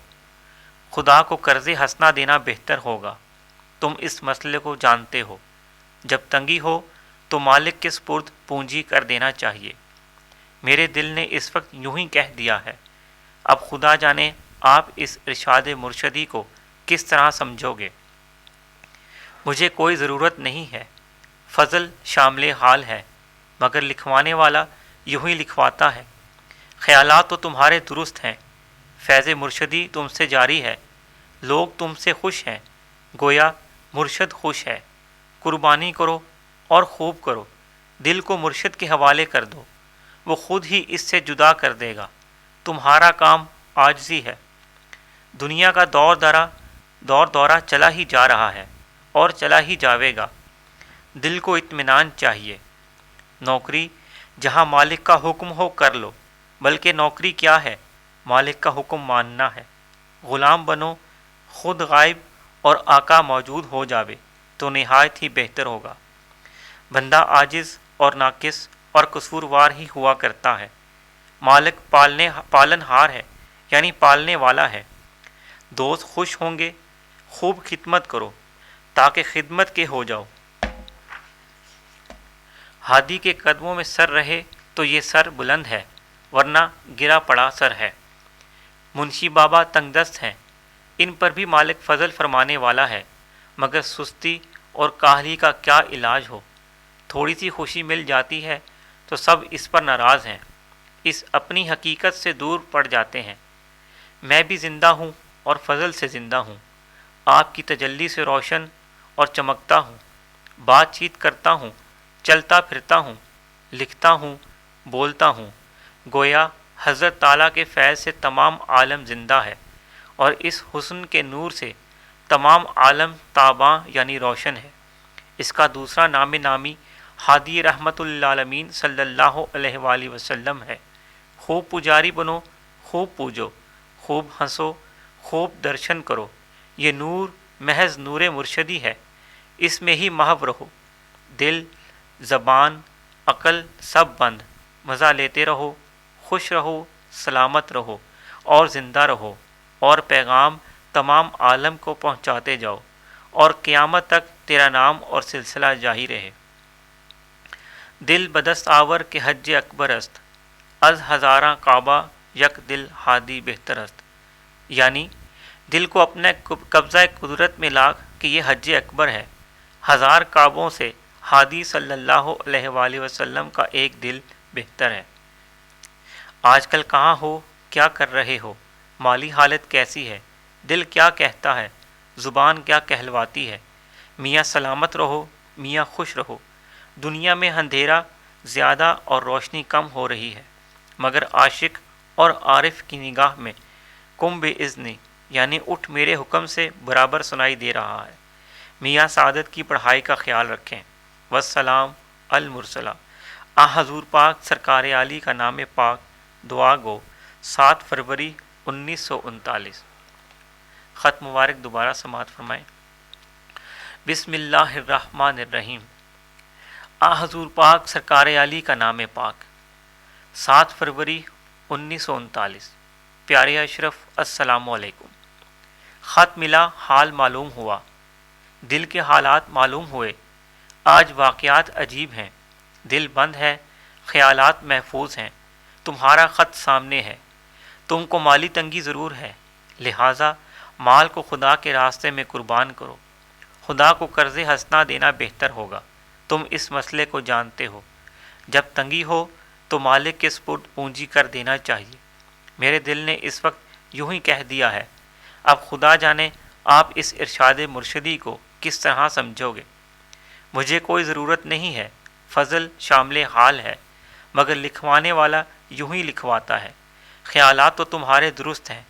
خدا کو قرض حسنہ دینا بہتر ہوگا، تم اس مسئلے کو جانتے ہو۔ جب تنگی ہو تو مالک کے سپرد پونجی کر دینا چاہیے۔ میرے دل نے اس وقت یوں ہی کہہ دیا ہے، اب خدا جانے آپ اس ارشاد مرشدی کو کس طرح سمجھو گے۔ مجھے کوئی ضرورت نہیں ہے، فضل شامل حال ہے، مگر لکھوانے والا یوں ہی لکھواتا ہے۔ خیالات تو تمہارے درست ہیں، فیض مرشدی تم سے جاری ہے، لوگ تم سے خوش ہیں، گویا مرشد خوش ہے۔ قربانی کرو اور خوب کرو، دل کو مرشد کے حوالے کر دو، وہ خود ہی اس سے جدا کر دے گا۔ تمہارا کام عاجزی ہے۔ دنیا کا دور دورہ چلا ہی جا رہا ہے اور چلا ہی جاوے گا۔ دل کو اطمینان چاہیے۔ نوکری جہاں مالک کا حکم ہو کر لو، بلکہ نوکری کیا ہے، مالک کا حکم ماننا ہے۔ غلام بنو، خود غائب اور آقا موجود ہو جاوے تو نہایت ہی بہتر ہوگا۔ بندہ عاجز اور ناقص اور قصوروار ہی ہوا کرتا ہے، مالک پالن ہار ہے، یعنی پالنے والا ہے۔ دوست خوش ہوں گے، خوب خدمت کرو تاکہ خدمت کے ہو جاؤ۔ ہادی کے قدموں میں سر رہے تو یہ سر بلند ہے، ورنہ گرا پڑا سر ہے۔ منشی بابا تنگ دست ہیں، ان پر بھی مالک فضل فرمانے والا ہے، مگر سستی اور کاہلی کا کیا علاج ہو۔ تھوڑی سی خوشی مل جاتی ہے تو سب اس پر ناراض ہیں، اس اپنی حقیقت سے دور پڑ جاتے ہیں۔ میں بھی زندہ ہوں اور فضل سے زندہ ہوں، آپ کی تجلی سے روشن اور چمکتا ہوں، بات چیت کرتا ہوں، چلتا پھرتا ہوں، لکھتا ہوں، بولتا ہوں، گویا حضرت تعالیٰ کے فیض سے تمام عالم زندہ ہے، اور اس حسن کے نور سے تمام عالم تاباں یعنی روشن ہے۔ اس کا دوسرا نام نامی ہادی رحمت للعالمین صلی اللہ علیہ وآلہ وسلم ہے۔ خوب پجاری بنو، خوب پوجو، خوب ہنسو، خوب درشن کرو۔ یہ نور محض نور مرشدی ہے، اس میں ہی محو رہو۔ دل، زبان، عقل سب بند، مزہ لیتے رہو، خوش رہو، سلامت رہو اور زندہ رہو، اور پیغام تمام عالم کو پہنچاتے جاؤ، اور قیامت تک تیرا نام اور سلسلہ جاری رہے۔ دل بدست آور کے حج اکبر است، از ہزاراں کعبہ یک دل ہادی بہتر است۔ یعنی دل کو اپنے قبضہ قدرت میں لا کہ یہ حج اکبر ہے، ہزار کعبوں سے ہادی صلی اللہ علیہ وآلہ وسلم کا ایک دل بہتر ہے۔ آج کل کہاں ہو، کیا کر رہے ہو، مالی حالت کیسی ہے، دل کیا کہتا ہے، زبان کیا کہلواتی ہے؟ میاں سلامت رہو، میاں خوش رہو۔ دنیا میں اندھیرا زیادہ اور روشنی کم ہو رہی ہے، مگر عاشق اور عارف کی نگاہ میں قم باذنی یعنی اٹھ میرے حکم سے برابر سنائی دے رہا ہے۔ میاں سعادت کی پڑھائی کا خیال رکھیں۔ والسلام المرسلہ۔ حضور پاک سرکار عالی کا نام پاک دعا گو 7 فروری 1939۔ خط مبارک دوبارہ سماعت فرمائیں۔ بسم اللہ الرحمن الرحیم۔ حضور پاک سرکار عالی کا نام پاک 7 فروری 1939۔ پیارے اشرف السلام علیکم۔ خط ملا، حال معلوم ہوا، دل کے حالات معلوم ہوئے۔ آج واقعات عجیب ہیں، دل بند ہے، خیالات محفوظ ہیں۔ تمہارا خط سامنے ہے۔ تم کو مالی تنگی ضرور ہے، لہٰذا مال کو خدا کے راستے میں قربان کرو۔ خدا کو قرض حسنہ دینا بہتر ہوگا، تم اس مسئلے کو جانتے ہو۔ جب تنگی ہو تو مالک کے سپرد پونجی کر دینا چاہیے۔ میرے دل نے اس وقت یوں ہی کہہ دیا ہے، اب خدا جانے آپ اس ارشاد مرشدی کو کس طرح سمجھو گے۔ مجھے کوئی ضرورت نہیں ہے، فضل شامل حال ہے، مگر لکھوانے والا یوں ہی لکھواتا ہے۔ خیالات تو تمہارے درست ہیں،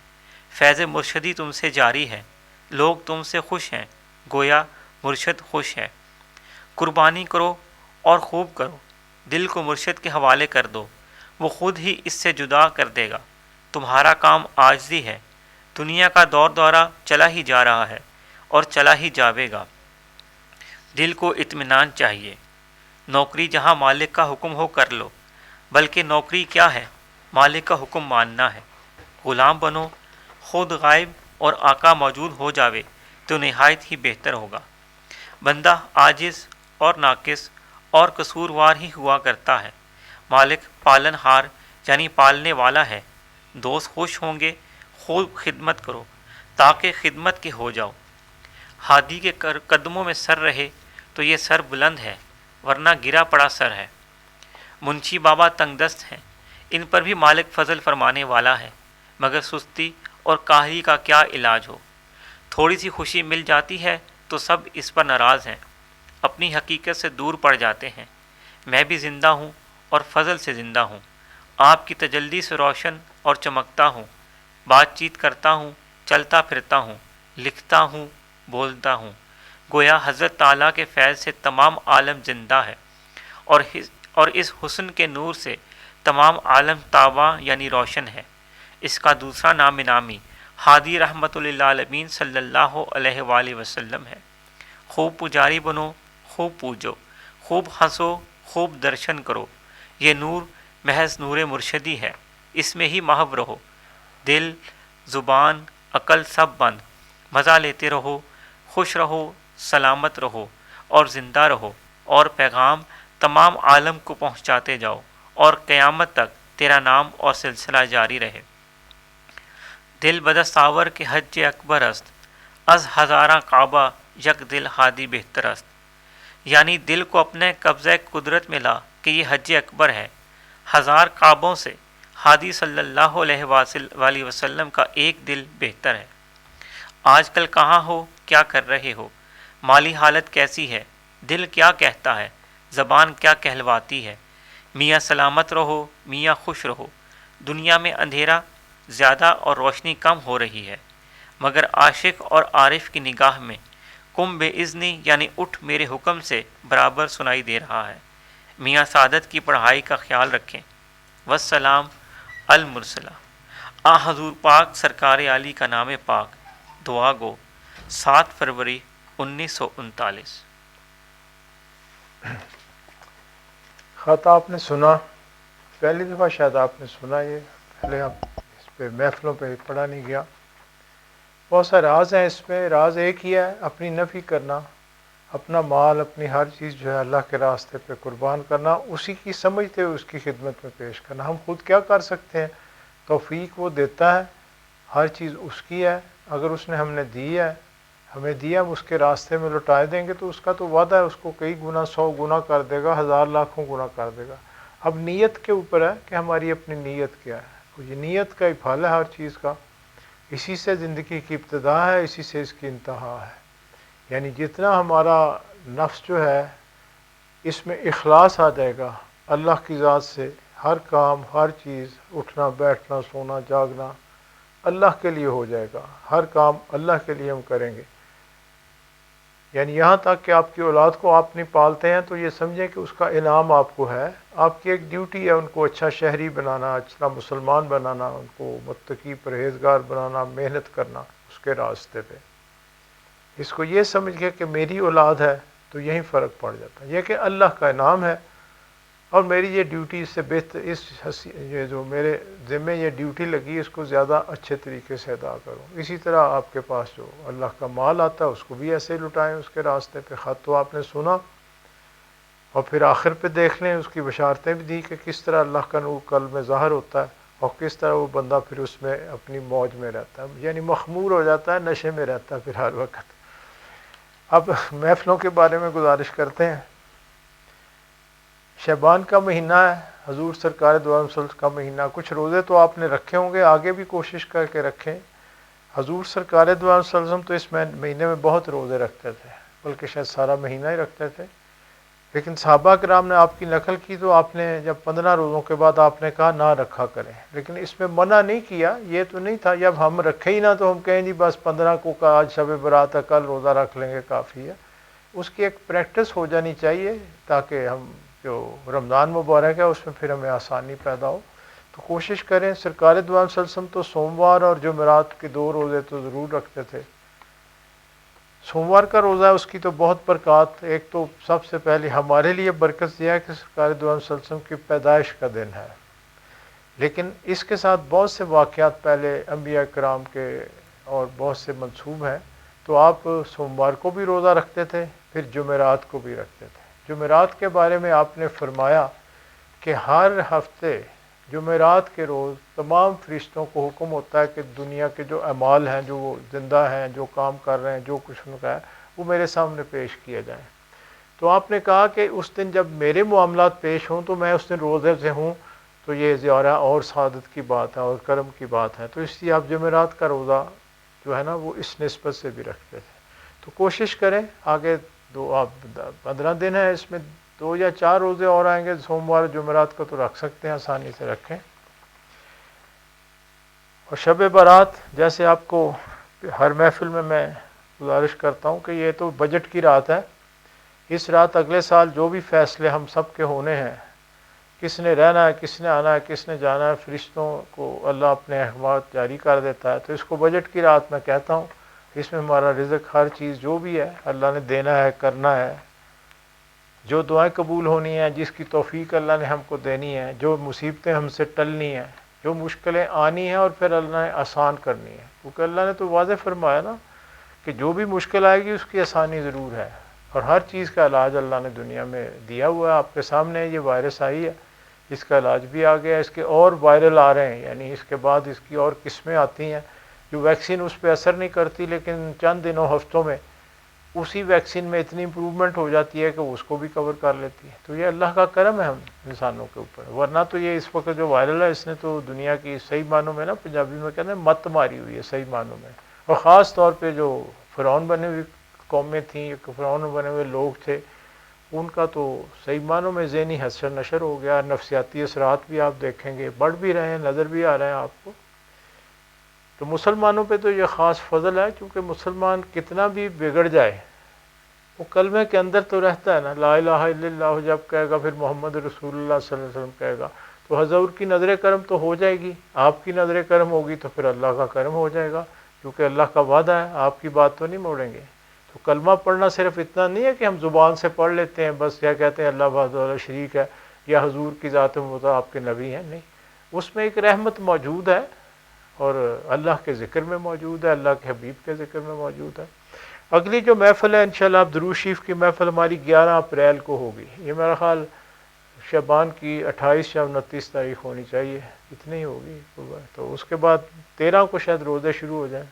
فیض مرشدی تم سے جاری ہے، لوگ تم سے خوش ہیں، گویا مرشد خوش ہے۔ قربانی کرو اور خوب کرو، دل کو مرشد کے حوالے کر دو، وہ خود ہی اس سے جدا کر دے گا۔ تمہارا کام عاجزی ہے۔ دنیا کا دور دورہ چلا ہی جا رہا ہے اور چلا ہی جاوے گا۔ دل کو اطمینان چاہیے۔ نوکری جہاں مالک کا حکم ہو کر لو، بلکہ نوکری کیا ہے، مالک کا حکم ماننا ہے۔ غلام بنو، خود غائب اور آقا موجود ہو جاوے تو نہایت ہی بہتر ہوگا۔ بندہ عاجز اور ناقص اور قصوروار ہی ہوا کرتا ہے، مالک پالن ہار یعنی پالنے والا ہے۔ دوست خوش ہوں گے، خوب خدمت کرو تاکہ خدمت کے ہو جاؤ۔ ہادی کے قدموں میں سر رہے تو یہ سر بلند ہے، ورنہ گرا پڑا سر ہے۔ منشی بابا تنگ دست ہیں، ان پر بھی مالک فضل فرمانے والا ہے، مگر سستی اور کاہلی کا کیا علاج ہو۔ تھوڑی سی خوشی مل جاتی ہے تو سب اس پر ناراض ہیں، اپنی حقیقت سے دور پڑ جاتے ہیں۔ میں بھی زندہ ہوں اور فضل سے زندہ ہوں، آپ کی تجلی سے روشن اور چمکتا ہوں، بات چیت کرتا ہوں، چلتا پھرتا ہوں، لکھتا ہوں، بولتا ہوں۔ گویا حضرت تعالیٰ کے فیض سے تمام عالم زندہ ہے، اور اس حسن کے نور سے تمام عالم تاباں یعنی روشن ہے۔ اس کا دوسرا نام نامی ہادی رحمت للعالمین صلی اللہ علیہ وآلہ وسلم ہے۔ خوب پجاری بنو، خوب پوجو، خوب ہنسو، خوب درشن کرو۔ یہ نور محض نور مرشدی ہے، اس میں ہی محو رہو۔ دل، زبان، عقل سب بند، مزہ لیتے رہو، خوش رہو، سلامت رہو اور زندہ رہو، اور پیغام تمام عالم کو پہنچاتے جاؤ، اور قیامت تک تیرا نام اور سلسلہ جاری رہے۔ دل بدست آور کے حج اکبر است، از ہزاراں کعبہ یک دل ہادی بہتر است۔ یعنی دل کو اپنے قبضہ قدرت میں لا کہ یہ حج اکبر ہے، ہزار کعبوں سے ہادی صلی اللہ علیہ وآلہ وسلم کا ایک دل بہتر ہے۔ آج کل کہاں ہو، کیا کر رہے ہو، مالی حالت کیسی ہے، دل کیا کہتا ہے، زبان کیا کہلواتی ہے؟ میاں سلامت رہو، میاں خوش رہو۔ دنیا میں اندھیرا زیادہ اور روشنی کم ہو رہی ہے، مگر عاشق اور عارف کی نگاہ میں قم باذنی یعنی اٹھ میرے حکم سے برابر سنائی دے رہا ہے۔ میاں سعادت کی پڑھائی کا خیال رکھیں۔ والسلام المرسلہ۔ حضور پاک سرکار عالی کا نام پاک دعا گو 7 فروری 1939۔ خط آپ نے سنا، پہلی دفعہ شاید آپ نے سنا یہ پہلے ہم اس پہ محفلوں پہ پڑھا نہیں گیا. بہت سارے راز ہیں اس میں. راز ایک ہی ہے، اپنی نفی کرنا، اپنا مال، اپنی ہر چیز جو ہے اللہ کے راستے پہ قربان کرنا، اسی کی سمجھتے ہوئے اس کی خدمت میں پیش کرنا. ہم خود کیا کر سکتے ہیں؟ توفیق وہ دیتا ہے، ہر چیز اس کی ہے. اگر اس نے ہمیں دیا ہم اس کے راستے میں لوٹائے دیں گے تو اس کا تو وعدہ ہے، اس کو کئی گنا 100 گنا کر دے گا، 1000 لاکھوں گنا کر دے گا. اب نیت کے اوپر ہے کہ ہماری اپنی نیت کیا ہے. یہ نیت کا ہی پھل ہے ہر چیز کا. اسی سے زندگی کی ابتدا ہے، اسی سے اس کی انتہا ہے. یعنی جتنا ہمارا نفس جو ہے اس میں اخلاص آ جائے گا اللہ کی ذات سے، ہر کام، ہر چیز، اٹھنا بیٹھنا سونا جاگنا اللہ کے لیے ہو جائے گا. ہر کام اللہ کے لیے ہم کریں گے. یعنی یہاں تک کہ آپ کی اولاد کو آپ نہیں پالتے ہیں تو یہ سمجھیں کہ اس کا انعام آپ کو ہے. آپ کی ایک ڈیوٹی ہے ان کو اچھا شہری بنانا، اچھا مسلمان بنانا، ان کو متقی پرہیزگار بنانا، محنت کرنا اس کے راستے پہ. اس کو یہ سمجھ کے کہ میری اولاد ہے تو یہی فرق پڑ جاتا ہے. یہ کہ اللہ کا انعام ہے اور میری یہ ڈیوٹی اس سے بہتر، یہ جو میرے ذمے یہ ڈیوٹی لگی اس کو زیادہ اچھے طریقے سے ادا کروں. اسی طرح آپ کے پاس جو اللہ کا مال آتا ہے اس کو بھی ایسے ہی لٹائیں اس کے راستے پہ. خط تو آپ نے سنا اور پھر آخر پہ دیکھ لیں اس کی بشارتیں بھی دی کہ کس طرح اللہ کا نور قلب میں ظاہر ہوتا ہے اور کس طرح وہ بندہ پھر اس میں اپنی موج میں رہتا ہے، یعنی مخمور ہو جاتا ہے، نشے میں رہتا ہے پھر ہر وقت. اب محفلوں کے بارے میں گزارش کرتے ہیں. شعبان کا مہینہ ہے، حضور سرکار دو عالم صلی اللہ علیہ وسلم کا مہینہ. کچھ روزے تو آپ نے رکھے ہوں گے، آگے بھی کوشش کر کے رکھیں. حضور سرکار دو عالم صلی اللہ علیہ وسلم تو اس مہینے میں بہت روزے رکھتے تھے، بلکہ شاید سارا مہینہ ہی رکھتے تھے. لیکن صحابہ کرام نے آپ کی نقل کی تو آپ نے جب 15 روزوں کے بعد آپ نے کہا نہ رکھا کریں. لیکن اس میں منع نہیں کیا، یہ تو نہیں تھا جب ہم رکھے ہی نہ تو ہم کہیں جی بس 15 کو کا آج شب برات ہے کل روزہ رکھ لیں گے کافی ہے. اس کی ایک پریکٹس ہو جانی چاہیے تاکہ ہم جو رمضان مبارک ہے اس میں پھر ہمیں آسانی پیدا ہو. تو کوشش کریں. سرکار دو عالم صلی اللہ علیہ وسلم تو سوموار اور جمعرات کے 2 روزے تو ضرور رکھتے تھے. سوموار کا روزہ ہے اس کی تو بہت برکات. ایک تو سب سے پہلے ہمارے لیے برکت یہ ہے کہ سرکار دو عالم صلی اللہ علیہ وسلم کی پیدائش کا دن ہے، لیکن اس کے ساتھ بہت سے واقعات پہلے انبیاء کرام کے اور بہت سے منسوب ہیں. تو آپ سوموار کو بھی روزہ رکھتے تھے، پھر جمعرات کو بھی رکھتے تھے. جمعرات کے بارے میں آپ نے فرمایا کہ ہر ہفتے جمعرات کے روز تمام فرشتوں کو حکم ہوتا ہے کہ دنیا کے جو اعمال ہیں، جو وہ زندہ ہیں، جو کام کر رہے ہیں، جو کچھ ان کا ہے وہ میرے سامنے پیش کیے جائیں. تو آپ نے کہا کہ اس دن جب میرے معاملات پیش ہوں تو میں اس دن روزے سے ہوں تو یہ زیادہ اور سعادت کی بات ہے اور کرم کی بات ہے. تو اس لیے آپ جمعرات کا روزہ جو ہے نا وہ اس نسبت سے بھی رکھتے تھے. تو کوشش کریں آگے 15 دن ہے، اس میں 2 یا 4 روزے اور آئیں گے. سوموار جمعرات کو تو رکھ سکتے ہیں، آسانی سے رکھیں. اور شب برات جیسے آپ کو ہر محفل میں گزارش کرتا ہوں کہ یہ تو بجٹ کی رات ہے. اس رات اگلے سال جو بھی فیصلے ہم سب کے ہونے ہیں، کس نے رہنا ہے، کس نے آنا ہے، کس نے جانا ہے، فرشتوں کو اللہ اپنے احکامات جاری کر دیتا ہے. تو اس کو بجٹ کی رات میں کہتا ہوں. اس میں ہمارا رزق، ہر چیز جو بھی ہے اللہ نے دینا ہے، کرنا ہے. جو دعائیں قبول ہونی ہیں، جس کی توفیق اللہ نے ہم کو دینی ہے، جو مصیبتیں ہم سے ٹلنی ہیں، جو مشکلیں آنی ہیں اور پھر اللہ نے آسان کرنی ہے. کیونکہ اللہ نے تو واضح فرمایا نا کہ جو بھی مشکل آئے گی اس کی آسانی ضرور ہے. اور ہر چیز کا علاج اللہ نے دنیا میں دیا ہوا ہے. آپ کے سامنے یہ وائرس آئی ہے، اس کا علاج بھی آ گیا. اس کے اور وائرل آ رہے ہیں، یعنی اس کے بعد اس کی اور قسمیں آتی ہیں جو ویکسین اس پہ اثر نہیں کرتی، لیکن چند دنوں ہفتوں میں اسی ویکسین میں اتنی امپرومنٹ ہو جاتی ہے کہ اس کو بھی کور کر لیتی ہے. تو یہ اللہ کا کرم ہے ہم انسانوں کے اوپر. ورنہ تو یہ اس وقت جو وائرل ہے اس نے تو دنیا کی صحیح معنوں میں نا، پنجابی میں کہتے ہیں مت ماری ہوئی ہے صحیح معنوں میں. اور خاص طور پہ جو فرعون بنے ہوئی قومیں تھیں، فرعون بنے ہوئے لوگ تھے، ان کا تو صحیح معنوں میں ذہنی حشر نشر ہو گیا. نفسیاتی اثرات بھی آپ دیکھیں گے بڑھ بھی رہے ہیں، نظر بھی آ رہے ہیں آپ کو. تو مسلمانوں پہ تو یہ خاص فضل ہے، کیونکہ مسلمان کتنا بھی بگڑ جائے وہ کلمے کے اندر تو رہتا ہے نا. لا الہ الا اللہ جب کہے گا، پھر محمد رسول اللہ صلی اللہ علیہ وسلم کہے گا تو حضور کی نظر کرم تو ہو جائے گی. آپ کی نظر کرم ہوگی تو پھر اللہ کا کرم ہو جائے گا، کیونکہ اللہ کا وعدہ ہے آپ کی بات تو نہیں موڑیں گے. تو کلمہ پڑھنا صرف اتنا نہیں ہے کہ ہم زبان سے پڑھ لیتے ہیں بس، یا کہتے ہیں اللہ وحدہ لا شریک ہے یا حضور کی ذات مبارک آپ کے نبی ہیں. نہیں، اس میں ایک رحمت موجود ہے اور اللہ کے ذکر میں موجود ہے، اللہ کے حبیب کے ذکر میں موجود ہے۔ اگلی جو محفل ہے انشاءاللہ اب درود شریف کی محفل ہماری 11 اپریل کو ہوگی، یہ میرا خیال شعبان کی 28 یا 29 تاریخ ہونی چاہیے، اتنی ہی ہوگی، تو اس کے بعد 13 کو شاید روزے شروع ہو جائیں،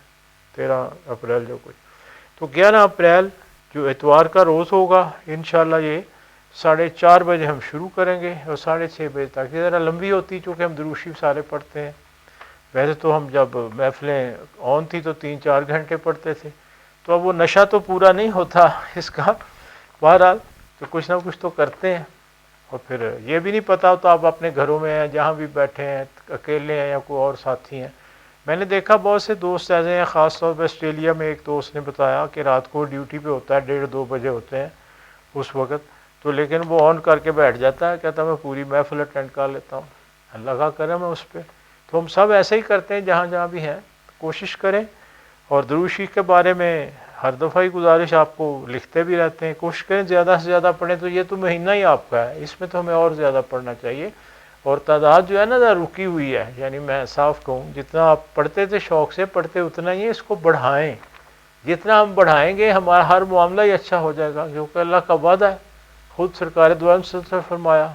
13 اپریل جو کچھ، تو 11 اپریل جو اتوار کا روز ہوگا انشاءاللہ یہ 4:30 بجے ہم شروع کریں گے اور 6:30 بجے تک، یہ ذرا لمبی ہوتی چونکہ ہم درود شریف سارے پڑھتے ہیں، ویسے تو ہم جب محفلیں آن تھی تو 3-4 گھنٹے پڑھتے تھے، تو اب وہ نشہ تو پورا نہیں ہوتا اس کا، بہرحال تو کچھ نہ کچھ تو کرتے ہیں، اور پھر یہ بھی نہیں پتہ ہوتا آپ اپنے گھروں میں ہیں، جہاں بھی بیٹھے ہیں، اکیلے ہیں یا کوئی اور ساتھی ہیں۔ میں نے دیکھا بہت سے دوست ایسے ہیں، خاص طور پہ آسٹریلیا میں ایک دوست نے بتایا کہ رات کو ڈیوٹی پہ ہوتا ہے، 1:30-2 بجے ہوتے ہیں اس وقت، تو لیکن وہ آن کر کے بیٹھ جاتا ہے، کہتا میں پوری محفل اٹینڈ کر لیتا ہوں، اللہ کا کرم ہے اس پہ۔ تو ہم سب ایسے ہی کرتے ہیں جہاں جہاں بھی ہیں، کوشش کریں، اور درود شریف کے بارے میں ہر دفعہ ہی گزارش آپ کو لکھتے بھی رہتے ہیں، کوشش کریں زیادہ سے زیادہ پڑھیں، تو یہ تو مہینہ ہی آپ کا ہے، اس میں تو ہمیں اور زیادہ پڑھنا چاہیے، اور تعداد جو ہے نا ذرا رکی ہوئی ہے، یعنی میں صاف کہوں جتنا آپ پڑھتے تھے شوق سے پڑھتے اتنا ہی اس کو بڑھائیں، جتنا ہم بڑھائیں گے ہمارا ہر معاملہ ہی اچھا ہو جائے گا، کیونکہ اللہ کا وعدہ ہے، خود سرکار دو عالم صلی اللہ علیہ وسلم نے فرمایا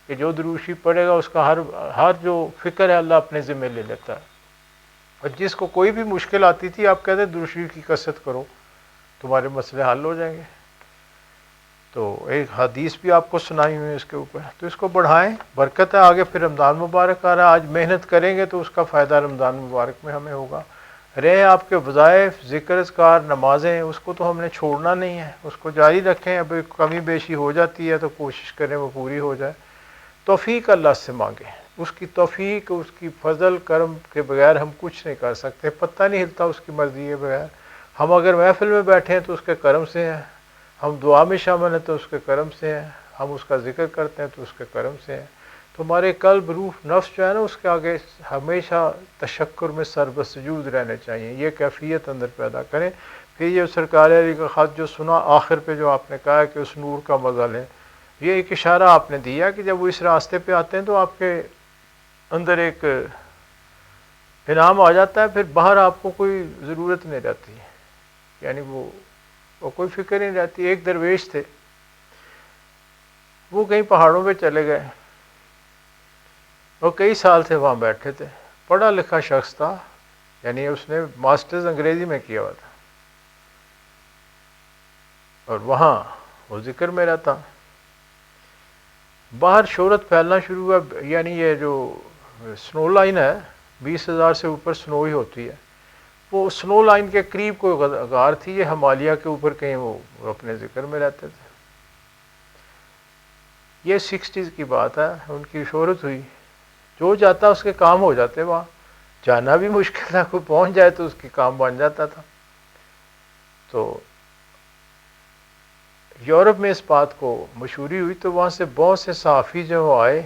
کہ جو درود شریف پڑھے گا اس کا ہر جو فکر ہے اللہ اپنے ذمہ لے لیتا ہے، اور جس کو کوئی بھی مشکل آتی تھی آپ کہتے درود شریف کی کثرت کرو تمہارے مسئلے حل ہو جائیں گے، تو ایک حدیث بھی آپ کو سنائی ہوئی ہے اس کے اوپر، تو اس کو بڑھائیں، برکت ہے، آگے پھر رمضان مبارک آ رہا ہے، آج محنت کریں گے تو اس کا فائدہ رمضان مبارک میں ہمیں ہوگا۔ رہے آپ کے وظائف، ذکر اذکار، نمازیں، اس کو تو ہم نے چھوڑنا نہیں ہے، اس کو جاری رکھیں، اب کمی بیشی ہو جاتی ہے تو کوشش کریں وہ پوری ہو جائے، توفیق اللہ سے مانگیں، اس کی توفیق، اس کی فضل کرم کے بغیر ہم کچھ نہیں کر سکتے، پتہ نہیں ہلتا اس کی مرضی کے بغیر، ہم اگر محفل میں بیٹھے ہیں تو اس کے کرم سے ہیں، ہم دعا میں شامل ہیں تو اس کے کرم سے ہیں، ہم اس کا ذکر کرتے ہیں تو اس کے کرم سے ہیں، تو ہمارے قلب، روح، نفس جو ہے نا اس کے آگے ہمیشہ تشکر میں سر بسجود رہنے چاہیے، یہ کیفیت اندر پیدا کریں۔ پھر یہ سرکار علی کا خط جو سنا آخر پہ جو آپ نے کہا کہ اس نور کا مزہ لیں، یہ ایک اشارہ آپ نے دیا کہ جب وہ اس راستے پہ آتے ہیں تو آپ کے اندر ایک انعام آ جاتا ہے، پھر باہر آپ کو کوئی ضرورت نہیں رہتی، یعنی وہ کوئی فکر نہیں رہتی۔ ایک درویش تھے، وہ کہیں پہاڑوں پہ چلے گئے اور کئی سال سے وہاں بیٹھے تھے، پڑھا لکھا شخص تھا، یعنی اس نے ماسٹرز انگریزی میں کیا ہوا تھا، اور وہاں وہ ذکر میں رہتا، باہر شہرت پھیلنا شروع ہوا، یعنی یہ جو سنو لائن ہے 20,000 سے اوپر سنو ہی ہوتی ہے، وہ سنو لائن کے قریب کوئی غار تھی، یہ ہمالیہ کے اوپر کہیں وہ اپنے ذکر میں رہتے تھے، یہ 60s کی بات ہے، ان کی شہرت ہوئی، جو جاتا اس کے کام ہو جاتے، وہاں جانا بھی مشکل تھا، کوئی پہنچ جائے تو اس کی کام بن جاتا تھا۔ تو یورپ میں اس بات کو مشہوری ہوئی، تو وہاں سے بہت سے صحافی جو آئے،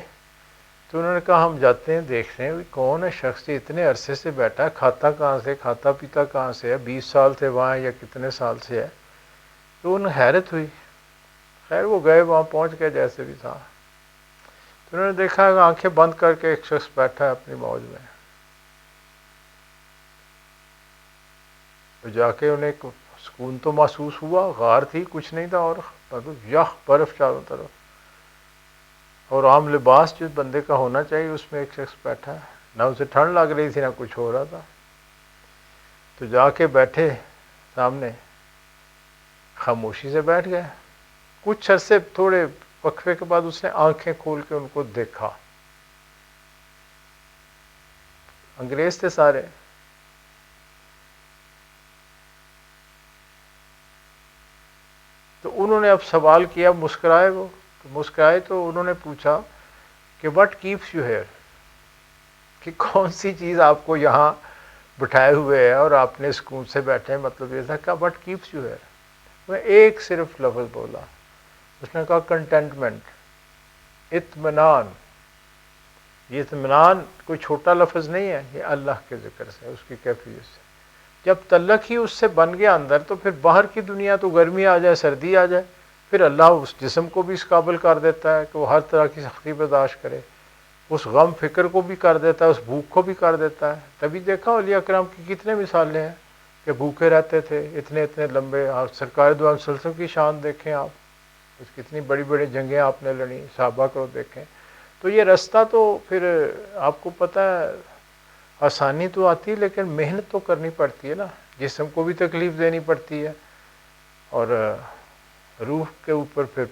تو انہوں نے کہا ہم جاتے ہیں دیکھتے ہیں کون ہے شخص اتنے عرصے سے بیٹھا ہے، کھاتا کہاں سے، کھاتا پیتا کہاں سے ہے، 20 سال سے وہاں یا کتنے سال سے ہے، تو انہیں حیرت ہوئی، خیر وہ گئے وہاں پہنچ کے جیسے بھی تھا، تو انہوں نے دیکھا کہ آنکھیں بند کر کے ایک شخص بیٹھا ہے اپنی موج میں، تو جا کے انہیں سکون تو محسوس ہوا، غار تھی کچھ نہیں تھا، اور یخ برف چاروں طرف، اور عام لباس جو بندے کا ہونا چاہیے اس میں ایک شخص بیٹھا ہے، نہ اسے ٹھنڈ لگ رہی تھی نہ کچھ ہو رہا تھا، تو جا کے بیٹھے سامنے، خاموشی سے بیٹھ گئے، کچھ عرصے تھوڑے وقفے کے بعد اس نے آنکھیں کھول کے ان کو دیکھا، انگریز تھے سارے، تو انہوں نے اب سوال کیا، مسکرائے وہ، تو مسکرائے تو انہوں نے پوچھا کہ وٹ کیپس یو ہیئر، کہ کون سی چیز آپ کو یہاں بٹھائے ہوئے ہے اور آپ نے سکون سے بیٹھے ہیں، مطلب یہ تھا کہ وٹ کیپس یو ہیئر، میں ایک صرف لفظ بولا، اس نے کہا کنٹینٹمنٹ، اطمینان، یہ اطمینان کوئی چھوٹا لفظ نہیں ہے، یہ اللہ کے ذکر سے، اس کی کیفیت سے، جب تعلق ہی اس سے بن گیا اندر، تو پھر باہر کی دنیا تو گرمی آ جائے سردی آ جائے، پھر اللہ اس جسم کو بھی اس قابل کر دیتا ہے کہ وہ ہر طرح کی سختی برداشت کرے، اس غم فکر کو بھی کر دیتا ہے، اس بھوک کو بھی کر دیتا ہے۔ تبھی دیکھا اولیاء کرام کی کتنے مثالیں ہیں کہ بھوکے رہتے تھے اتنے اتنے لمبے۔ آپ سرکار دو عالم صلی اللہ علیہ وسلم کی شان دیکھیں، آپ اس کتنی بڑی بڑی جنگیں آپ نے لڑیں، صحابہ کو دیکھیں۔ تو یہ رستہ تو پھر آپ کو پتہ ہے آسانی تو آتی ہے لیکن محنت تو کرنی پڑتی ہے نا، جسم کو بھی تکلیف دینی پڑتی ہے اور روح کے اوپر پھر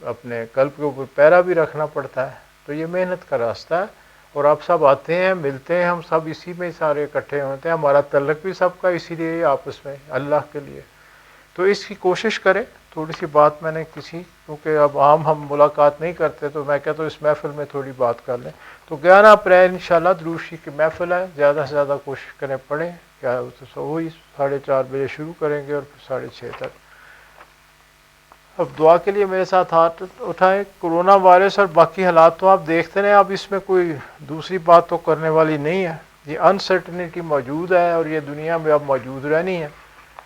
اپنے قلب کے اوپر پیرا بھی رکھنا پڑتا ہے۔ تو یہ محنت کا راستہ ہے اور آپ سب آتے ہیں، ملتے ہیں، ہم سب اسی میں سارے اکٹھے ہوتے ہیں، ہمارا تعلق بھی سب کا اسی لیے آپس میں اللہ کے لیے۔ تو اس کی کوشش کریں۔ تھوڑی سی بات میں نے کسی، کیونکہ اب عام ہم ملاقات نہیں کرتے تو میں کہتا ہوں اس محفل میں تھوڑی بات کر لیں۔ تو 11 اپریل انشاءاللہ درود شریف کی محفل ہے، زیادہ سے زیادہ کوشش کریں پڑھیں، کیا وہی 4:30 بجے شروع کریں گے اور پھر 6:30 تک۔ اب دعا کے لیے میرے ساتھ ہاتھ اٹھائیں۔ کرونا وائرس اور باقی حالات تو آپ دیکھتے رہے، اب اس میں کوئی دوسری بات تو کرنے والی نہیں ہے، یہ انسرٹنٹی موجود ہے اور یہ دنیا میں اب موجود رہنی ہے۔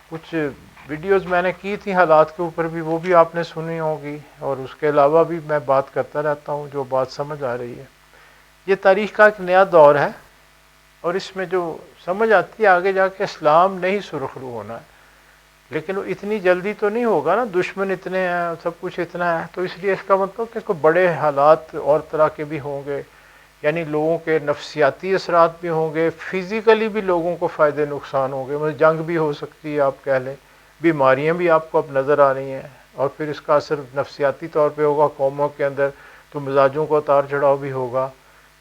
کچھ ویڈیوز میں نے کی تھی حالات کے اوپر بھی، وہ بھی آپ نے سنی ہوگی، اور اس کے علاوہ بھی میں بات کرتا رہتا ہوں جو بات سمجھ آ رہی ہے۔ یہ تاریخ کا ایک نیا دور ہے اور اس میں جو سمجھ آتی ہے آگے جا کے اسلام نہیں سرخرو ہونا ہے، لیکن وہ اتنی جلدی تو نہیں ہوگا نا، دشمن اتنے ہیں، سب کچھ اتنا ہے، تو اس لیے اس کا مطلب کہ کوئی بڑے حالات اور طرح کے بھی ہوں گے، یعنی لوگوں کے نفسیاتی اثرات بھی ہوں گے، فزیکلی بھی لوگوں کو فائدے نقصان ہوں گے، مطلب جنگ بھی ہو سکتی ہے، آپ کہہ لیں بیماریاں بھی آپ کو اب نظر آ رہی ہیں، اور پھر اس کا اثر نفسیاتی طور پہ ہوگا قوموں کے اندر، تو مزاجوں کا اتار چڑھاؤ بھی ہوگا۔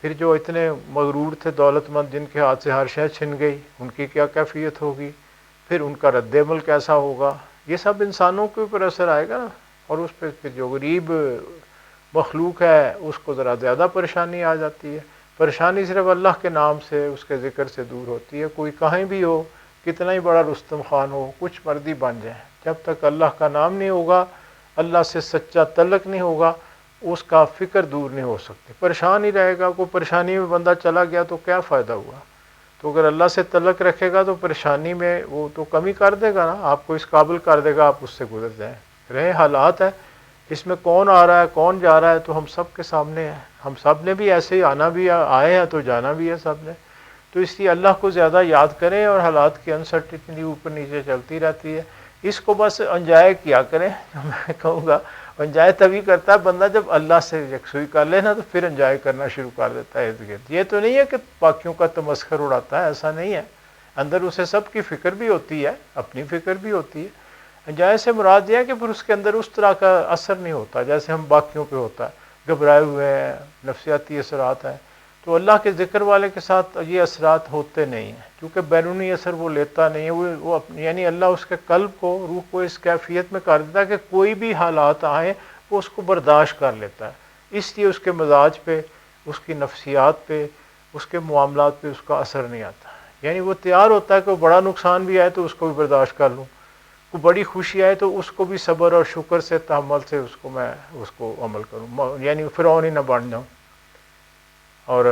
پھر جو اتنے مغرور تھے دولت مند جن کے ہاتھ سے ہر شے چھن گئی، ان کی کیا کیفیت ہوگی، پھر ان کا رد عمل کیسا ہوگا، یہ سب انسانوں کے اوپر اثر آئے گا نا، اور اس پہ پھر جو غریب مخلوق ہے اس کو ذرا زیادہ پریشانی آ جاتی ہے۔ پریشانی صرف اللہ کے نام سے، اس کے ذکر سے دور ہوتی ہے۔ کوئی کہیں بھی ہو، کتنا ہی بڑا رستم خان ہو، کچھ مردی بن جائیں، جب تک اللہ کا نام نہیں ہوگا، اللہ سے سچا تعلق نہیں ہوگا، اس کا فکر دور نہیں ہو سکتی، پریشان ہی رہے گا۔ کوئی پریشانی میں بندہ چلا گیا تو کیا فائدہ ہوا؟ تو اگر اللہ سے تعلق رکھے گا تو پریشانی میں وہ تو کمی کر دے گا نا، آپ کو اس قابل کر دے گا، آپ اس سے گزر جائیں۔ رہے حالات ہے، اس میں کون آ رہا ہے کون جا رہا ہے تو ہم سب کے سامنے ہے، ہم سب نے بھی ایسے ہی آنا بھی آئے ہیں تو جانا بھی ہے سب نے۔ تو اس لیے اللہ کو زیادہ یاد کریں، اور حالات کی انسرٹنٹی اوپر نیچے چلتی رہتی ہے، اس کو بس انجوائے کیا کریں۔ میں کہوں گا انجوائے تبھی کرتا ہے بندہ جب اللہ سے یکسوئی کر لینا، تو پھر انجوائے کرنا شروع کر دیتا ہے ارد گرد۔ یہ تو نہیں ہے کہ باقیوں کا تمسخر اڑاتا ہے، ایسا نہیں ہے، اندر اسے سب کی فکر بھی ہوتی ہے، اپنی فکر بھی ہوتی ہے۔ انجوائے سے مراد یہ ہے کہ پھر اس کے اندر اس طرح کا اثر نہیں ہوتا جیسے ہم باقیوں پہ ہوتا ہے، گھبرائے ہوئے ہیں، نفسیاتی اثرات ہیں۔ تو اللہ کے ذکر والے کے ساتھ یہ اثرات ہوتے نہیں ہیں، کیونکہ بیرونی اثر وہ لیتا نہیں ہے، وہ یعنی اللہ اس کے قلب کو، روح کو اس کیفیت میں کر دیتا ہے کہ کوئی بھی حالات آئیں وہ اس کو برداشت کر لیتا ہے، اس لیے اس کے مزاج پہ، اس کی نفسیات پہ، اس کے معاملات پہ اس کا اثر نہیں آتا، یعنی وہ تیار ہوتا ہے کہ وہ بڑا نقصان بھی آئے تو اس کو بھی برداشت کر لوں، کوئی بڑی خوشی آئے تو اس کو بھی صبر اور شکر سے، تحمل سے اس کو میں اس کو عمل کروں، یعنی فرعون ہی نہ بن جاؤں۔ اور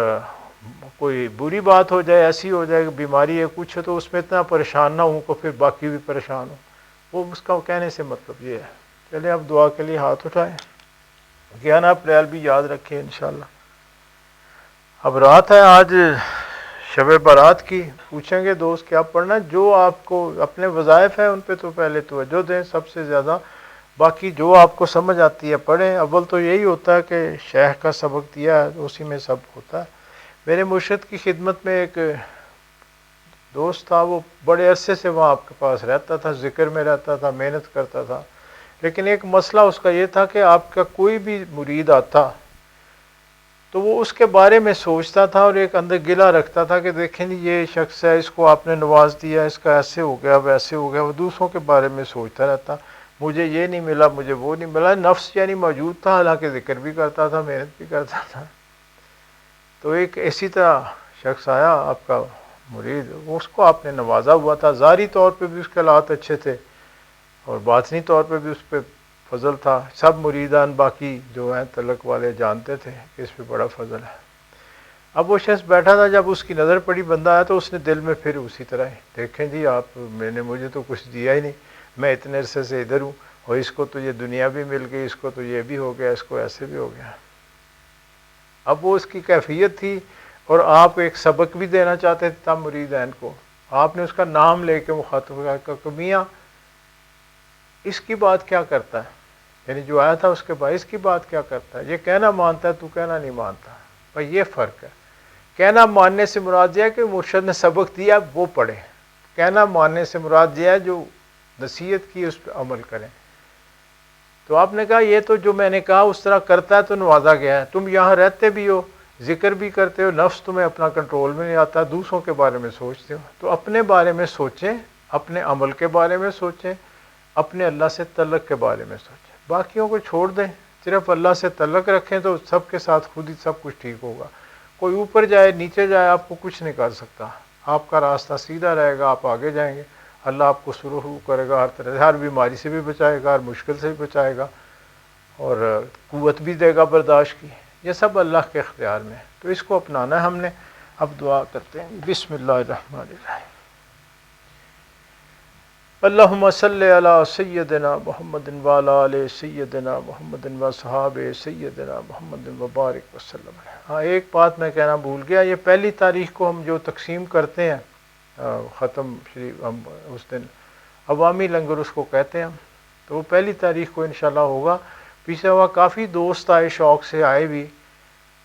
کوئی بری بات ہو جائے، ایسی ہو جائے کہ بیماری ہے کچھ ہے، تو اس میں اتنا پریشان نہ ہوں کہ پھر باقی بھی پریشان ہوں، وہ اس کا کہنے سے مطلب یہ ہے۔ چلیں اب دعا کے لیے ہاتھ اٹھائیں، 11 اپریل بھی یاد رکھیں انشاءاللہ۔ اب رات ہے آج شب برات کی، پوچھیں گے دوست کیا پڑھنا، جو آپ کو اپنے وظائف ہیں ان پہ تو پہلے توجہ دیں سب سے زیادہ، باقی جو آپ کو سمجھ آتی ہے پڑھیں۔ اول تو یہی ہوتا ہے کہ شیخ کا سبق دیا ہے، اسی میں سب ہوتا ہے۔ میرے مرشد کی خدمت میں ایک دوست تھا، وہ بڑے عرصے سے وہاں آپ کے پاس رہتا تھا، ذکر میں رہتا تھا، محنت کرتا تھا، لیکن ایک مسئلہ اس کا یہ تھا کہ آپ کا کوئی بھی مرید آتا تو وہ اس کے بارے میں سوچتا تھا اور ایک اندر گلہ رکھتا تھا کہ دیکھیں جی یہ شخص ہے، اس کو آپ نے نواز دیا، اس کا ایسے ہو گیا ویسے ہو گیا، وہ دوسروں کے بارے میں سوچتا رہتا، مجھے یہ نہیں ملا، مجھے وہ نہیں ملا، نفس یعنی موجود تھا، حالانکہ ذکر بھی کرتا تھا، محنت بھی کرتا تھا۔ تو ایک اسی طرح شخص آیا آپ کا مرید، اس کو آپ نے نوازا ہوا تھا، ظاہری طور پہ بھی اس کے حالات اچھے تھے اور باطنی طور پہ بھی اس پہ فضل تھا، سب مریدان باقی جو ہیں تعلق والے جانتے تھے کہ اس پہ بڑا فضل ہے۔ اب وہ شخص بیٹھا تھا، جب اس کی نظر پڑی بندہ آیا تو اس نے دل میں پھر اسی طرح ہی، دیکھیں جی آپ مجھے تو کچھ دیا ہی نہیں، میں اتنے عرصے سے ادھر ہوں اور اس کو تو یہ دنیا بھی مل گئی، اس کو تو یہ بھی ہو گیا، اس کو ایسے بھی ہو گیا۔ اب وہ اس کی کیفیت تھی، اور آپ ایک سبق بھی دینا چاہتے تھے تب مریدین کو، آپ نے اس کا نام لے کے مخاطب کہا کہ میاں اس کی بات کیا کرتا ہے، یعنی جو آیا تھا اس کے بعد اس کی بات کیا کرتا ہے، یہ کہنا مانتا ہے تو کہنا نہیں مانتا، بھائی یہ فرق ہے۔ کہنا ماننے سے مراد یہ ہے کہ مرشد نے سبق دیا وہ پڑھے، کہنا ماننے سے مراد یہ ہے جو نصیحت کی اس پہ عمل کریں۔ تو آپ نے کہا یہ تو جو میں نے کہا اس طرح کرتا ہے تو نوازا گیا ہے، تم یہاں رہتے بھی ہو، ذکر بھی کرتے ہو، نفس تمہیں اپنا کنٹرول میں نہیں آتا، دوسروں کے بارے میں سوچتے ہو، تو اپنے بارے میں سوچیں، اپنے عمل کے بارے میں سوچیں، اپنے اللہ سے تعلق کے بارے میں سوچیں، باقیوں کو چھوڑ دیں، صرف اللہ سے تعلق رکھیں تو سب کے ساتھ خود ہی سب کچھ ٹھیک ہوگا۔ کوئی اوپر جائے نیچے جائے آپ کو کچھ نہیں کر سکتا، آپ کا راستہ سیدھا رہے گا، آپ آگے جائیں گے، اللہ آپ کو سرخرو کرے گا، ہر طرح سے ہر بیماری سے بھی بچائے گا، ہر مشکل سے بھی بچائے گا، اور قوت بھی دے گا برداشت کی، یہ سب اللہ کے اختیار میں ہے، تو اس کو اپنانا ہے ہم نے۔ اب دعا کرتے ہیں، بسم اللہ الرحمن الرحیم، اللہم صلی علی سیدنا محمد وعلی آل سیدنا محمد وصحابہ سیدنا محمد وبارک وسلم۔ ہاں ایک بات میں کہنا بھول گیا، یہ پہلی تاریخ کو ہم جو تقسیم کرتے ہیں ختم شریف، ہم اس دن عوامی لنگر اس کو کہتے ہیں ہم، تو وہ پہلی تاریخ کو انشاءاللہ ہوگا۔ پیچھے ہوا کافی دوست آئے، شوق سے آئے بھی،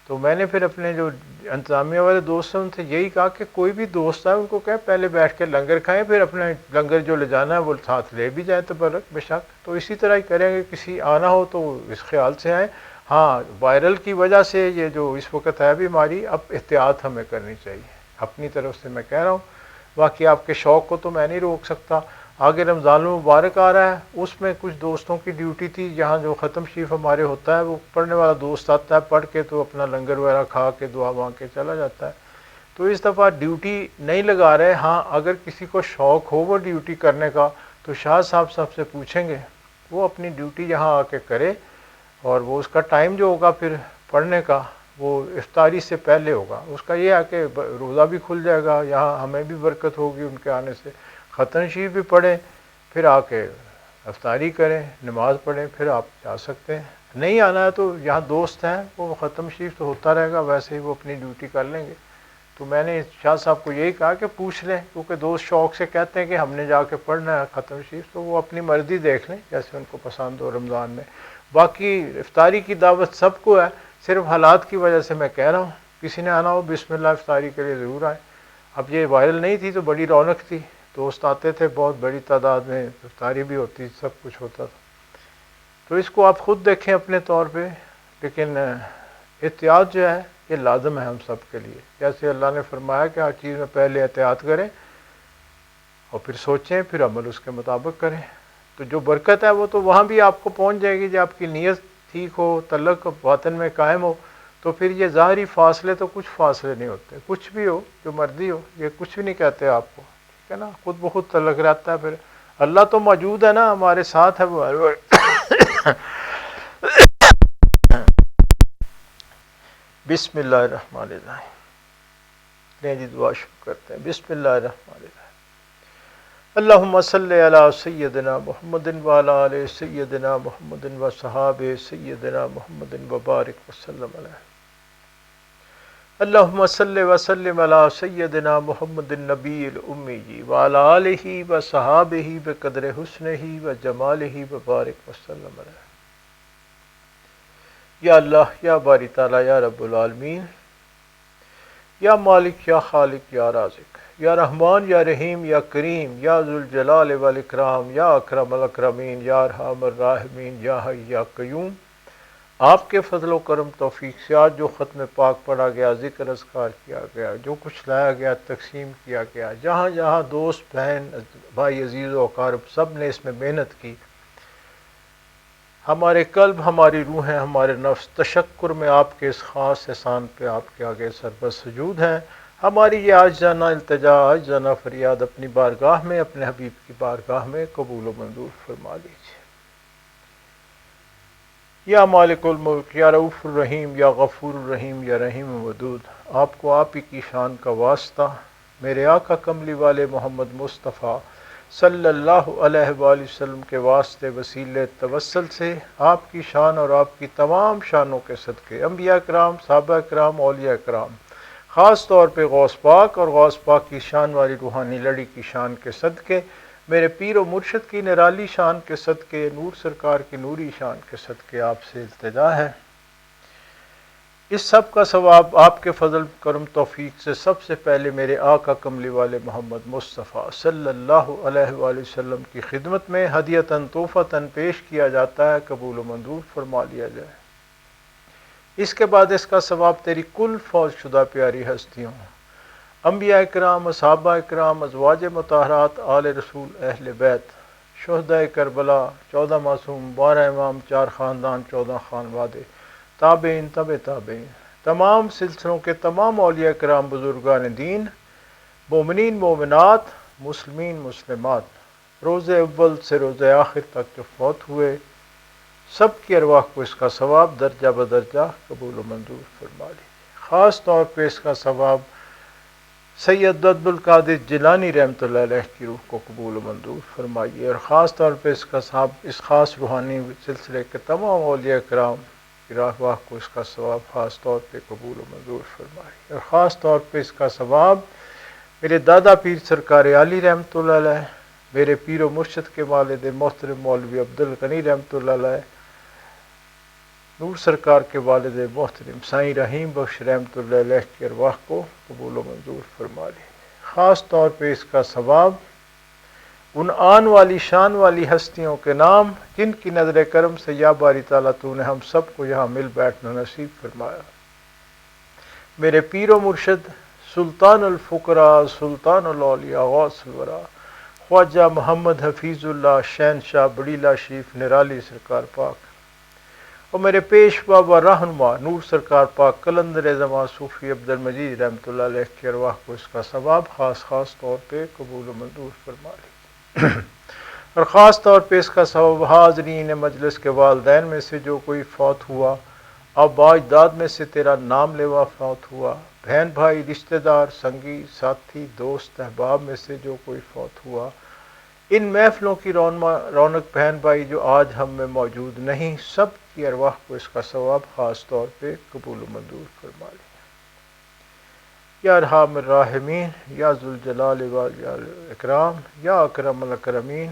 تو میں نے پھر اپنے جو انتظامیہ والے دوست ہیں ان سے یہی کہا کہ کوئی بھی دوست آئے ان کو کہیں پہلے بیٹھ کے لنگر کھائیں، پھر اپنے لنگر جو لے جانا ہے وہ ساتھ لے بھی جائیں تبرک، بے شک تو اسی طرح ہی کریں گے، کسی آنا ہو تو اس خیال سے آئیں۔ ہاں وائرل کی وجہ سے یہ جو اس وقت ہے بیماری، اب احتیاط ہمیں کرنی چاہیے، اپنی طرف سے میں کہہ رہا ہوں، باقی آپ کے شوق کو تو میں نہیں روک سکتا۔ آگے رمضان المبارک آ رہا ہے، اس میں کچھ دوستوں کی ڈیوٹی تھی، یہاں جو ختم شریف ہمارے ہوتا ہے وہ پڑھنے والا دوست آتا ہے، پڑھ کے تو اپنا لنگر وغیرہ کھا کے دعا مانگ کے چلا جاتا ہے، تو اس دفعہ ڈیوٹی نہیں لگا رہے۔ ہاں اگر کسی کو شوق ہو وہ ڈیوٹی کرنے کا تو شاہ صاحب سے پوچھیں گے، وہ اپنی ڈیوٹی یہاں آ کے کرے، اور وہ اس کا ٹائم جو ہوگا پھر پڑھنے کا وہ افطاری سے پہلے ہوگا، اس کا یہ ہے کہ روزہ بھی کھل جائے گا، یہاں ہمیں بھی برکت ہوگی ان کے آنے سے، ختم شریف بھی پڑھیں، پھر آ کے افطاری کریں، نماز پڑھیں، پھر آپ جا سکتے ہیں۔ نہیں آنا ہے تو یہاں دوست ہیں، وہ ختم شریف تو ہوتا رہے گا، ویسے ہی وہ اپنی ڈیوٹی کر لیں گے۔ تو میں نے شاہ صاحب کو یہی کہا کہ پوچھ لیں، کیونکہ دوست شوق سے کہتے ہیں کہ ہم نے جا کے پڑھنا ہے ختم شریف، تو وہ اپنی مرضی دیکھ لیں جیسے ان کو پسند ہو رمضان میں۔ باقی افطاری کی دعوت سب کو ہے، صرف حالات کی وجہ سے میں کہہ رہا ہوں، کسی نے آنا ہو بسم اللہ افطاری کے لیے ضرور آئے۔ اب یہ وائرل نہیں تھی تو بڑی رونق تھی، دوست آتے تھے بہت بڑی تعداد میں، افطاری بھی ہوتی، سب کچھ ہوتا تھا، تو اس کو آپ خود دیکھیں اپنے طور پہ، لیکن احتیاط جو ہے یہ لازم ہے ہم سب کے لیے، جیسے اللہ نے فرمایا کہ ہر چیز میں پہلے احتیاط کریں اور پھر سوچیں، پھر عمل اس کے مطابق کریں، تو جو برکت ہے وہ تو وہاں بھی آپ کو پہنچ جائے گی جب آپ کی نیت ٹھیک ہو، تعلق باطن میں قائم ہو، تو پھر یہ ظاہری فاصلے تو کچھ فاصلے نہیں ہوتے، کچھ بھی ہو جو مرضی ہو، یہ کچھ بھی نہیں کہتے آپ کو، ٹھیک ہے نا، خود بخود تعلق رہتا ہے، پھر اللہ تو موجود ہے نا ہمارے ساتھ ہے وہ۔ بسم اللہ الرحمن الرحیم، لیں جی دعا شروع کرتے ہیں، بسم اللہ الرحمن الرحیم، اللہم صلی علی سیدنا محمد وعلی آل سیدنا محمد وصحابہ سیدنا محمد وبارک وسلم علیہ، اللہم صلی وسلم علی سیدنا محمد النبی الامی وعلی آلہ وصحابہ بقدر حسنہ وجمالہ وبارک وسلم علیہ۔ یا اللہ، یا باری تعالیٰ، یا رب العالمین، یا مالک، یا خالق، یا رازق، یا رحمان، یا رحیم، یا کریم، یا ذوالجلال والاکرام، یا اکرم الاکرمین، یا ارحم الراحمین، یا حی یا قیوم، آپ کے فضل و کرم توفیق سے آج جو ختم پاک پڑھا گیا، ذکر اذکار کیا گیا، جو کچھ لایا گیا، تقسیم کیا گیا، جہاں جہاں دوست بہن بھائی عزیز و اقارب سب نے اس میں محنت کی، ہمارے قلب، ہماری روحیں، ہمارے نفس تشکر میں آپ کے اس خاص احسان پہ آپ کے آگے سربسجود ہیں۔ ہماری یہ عاجزانہ التجا، عاجزانہ فریاد اپنی بارگاہ میں، اپنے حبیب کی بارگاہ میں قبول و منظور فرما لیجیے۔ یا مالک الملک، یا رؤوف الرحیم، یا غفور الرحیم، یا رحیم ودود، آپ کو آپ ہی کی شان کا واسطہ، میرے آقا کملی والے محمد مصطفیٰ صلی اللہ علیہ وآلہ وسلم کے واسطے وسیلے توسل سے آپ کی شان اور آپ کی تمام شانوں کے صدقے، انبیاء کرام، صحابہ کرام، اولیاء کرام، خاص طور پہ غوث پاک اور غوث پاک کی شان والی روحانی لڑی کی شان کے صدقے، میرے پیر و مرشد کی نرالی شان کے صدقے، نور سرکار کی نوری شان کے صدقے آپ سے التجا ہے۔ اس سب کا ثواب آپ کے فضل کرم توفیق سے سب سے پہلے میرے آقا کملی والے محمد مصطفیٰ صلی اللہ علیہ وآلہ وسلم کی خدمت میں ہدیتاً تحفتاً پیش کیا جاتا ہے، قبول و منظور فرما لیا جائے۔ اس کے بعد اس کا ثواب تیری کل فوج شدہ پیاری ہستیوں، انبیاء کرام، صحابہ کرام، ازواج مطہرات، آل رسول، اہل بیت، شہدائے کربلا، 14 معصوم، 12 امام، 4 خاندان، 14 خانوادے، تابعین، تبع تابعین، تمام سلسلوں کے تمام اولیاء کرام، بزرگان دین، مومنین مومنات، مسلمین مسلمات، روز اول سے روز آخر تک جو فوت ہوئے، سب کی ارواح کو اس کا ثواب درجہ بدرجہ قبول و منظور فرما لیجیے۔ خاص طور پہ اس کا ثواب سید عبد القادر جیلانی رحمۃ اللہ علیہ کی روح کو قبول و منظور فرمائیے، اور خاص طور پہ اس کا ثواب اس خاص روحانی سلسلے کے تمام اولیاء کرام کی ارواح کو اس کا ثواب خاص طور پہ قبول و منظور فرمائیے، اور خاص طور پہ اس کا ثواب میرے دادا پیر سرکار عالی رحمۃ اللہ علیہ، میرے پیر و مرشد کے والد محترم مولوی عبد الغنی رحمۃ اللہ علیہ، نور سرکار کے والد محترم سائیں رحیم بخش رحمۃ اللہ علیہ کی ارواح کو قبول و منظور فرما لیں۔ خاص طور پہ اس کا ثواب ان آن والی شان والی ہستیوں کے نام جن کی نظر کرم سے یا باری تعالیٰ تو نے ہم سب کو یہاں مل بیٹھنا نصیب فرمایا۔ میرے پیر و مرشد سلطان الفقراء، سلطان الاولیاء، غوث الورا، خواجہ محمد حفیظ اللہ شہنشاہ بڑیلا شریف نرالی سرکار پاک، اور میرے پیشوا و رہنما نور سرکار پاک قلندر زمان صوفی عبد المجید رحمۃ اللہ علیہ کی ارواح کو اس کا ثواب خاص طور پہ قبول و منظور فرما لی، اور خاص طور پہ اس کا ثواب حاضرین مجلس کے والدین میں سے جو کوئی فوت ہوا، آباء اجداد میں سے تیرا نام لیوا فوت ہوا، بہن بھائی، رشتہ دار، سنگی ساتھی، دوست احباب میں سے جو کوئی فوت ہوا، ان محفلوں کی رونق بہن بھائی جو آج ہم میں موجود نہیں، سب کی ارواح کو اس کا ثواب خاص طور پہ قبول و منظور فرما لیں۔ یا ارحم الراحمین، یا ذوالجلال والاکرام، یا اکرم الاکرمین،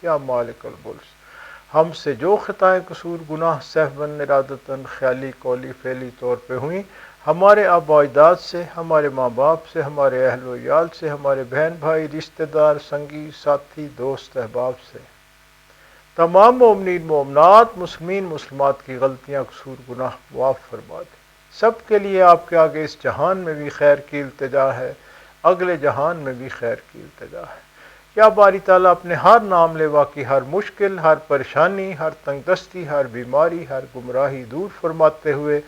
یا مالک الملک، ہم سے جو خطائیں قصور گناہ سہواً ارادتاً خیالی قولی فعلی طور پہ ہوئیں، ہمارے آباء و اجداد سے، ہمارے ماں باپ سے، ہمارے اہل و عیال سے، ہمارے بہن بھائی، رشتہ دار، سنگی ساتھی، دوست احباب سے، تمام مومنین مومنات، مسلمین مسلمات کی غلطیاں قصور گناہ معاف فرما دیں۔ سب کے لیے آپ کے آگے اس جہان میں بھی خیر کی التجا ہے، اگلے جہان میں بھی خیر کی التجا ہے۔ یا باری تعالیٰ اپنے ہر نام لیوا کی ہر مشکل، ہر پریشانی، ہر تنگ دستی، ہر بیماری، ہر گمراہی دور فرماتے ہوئے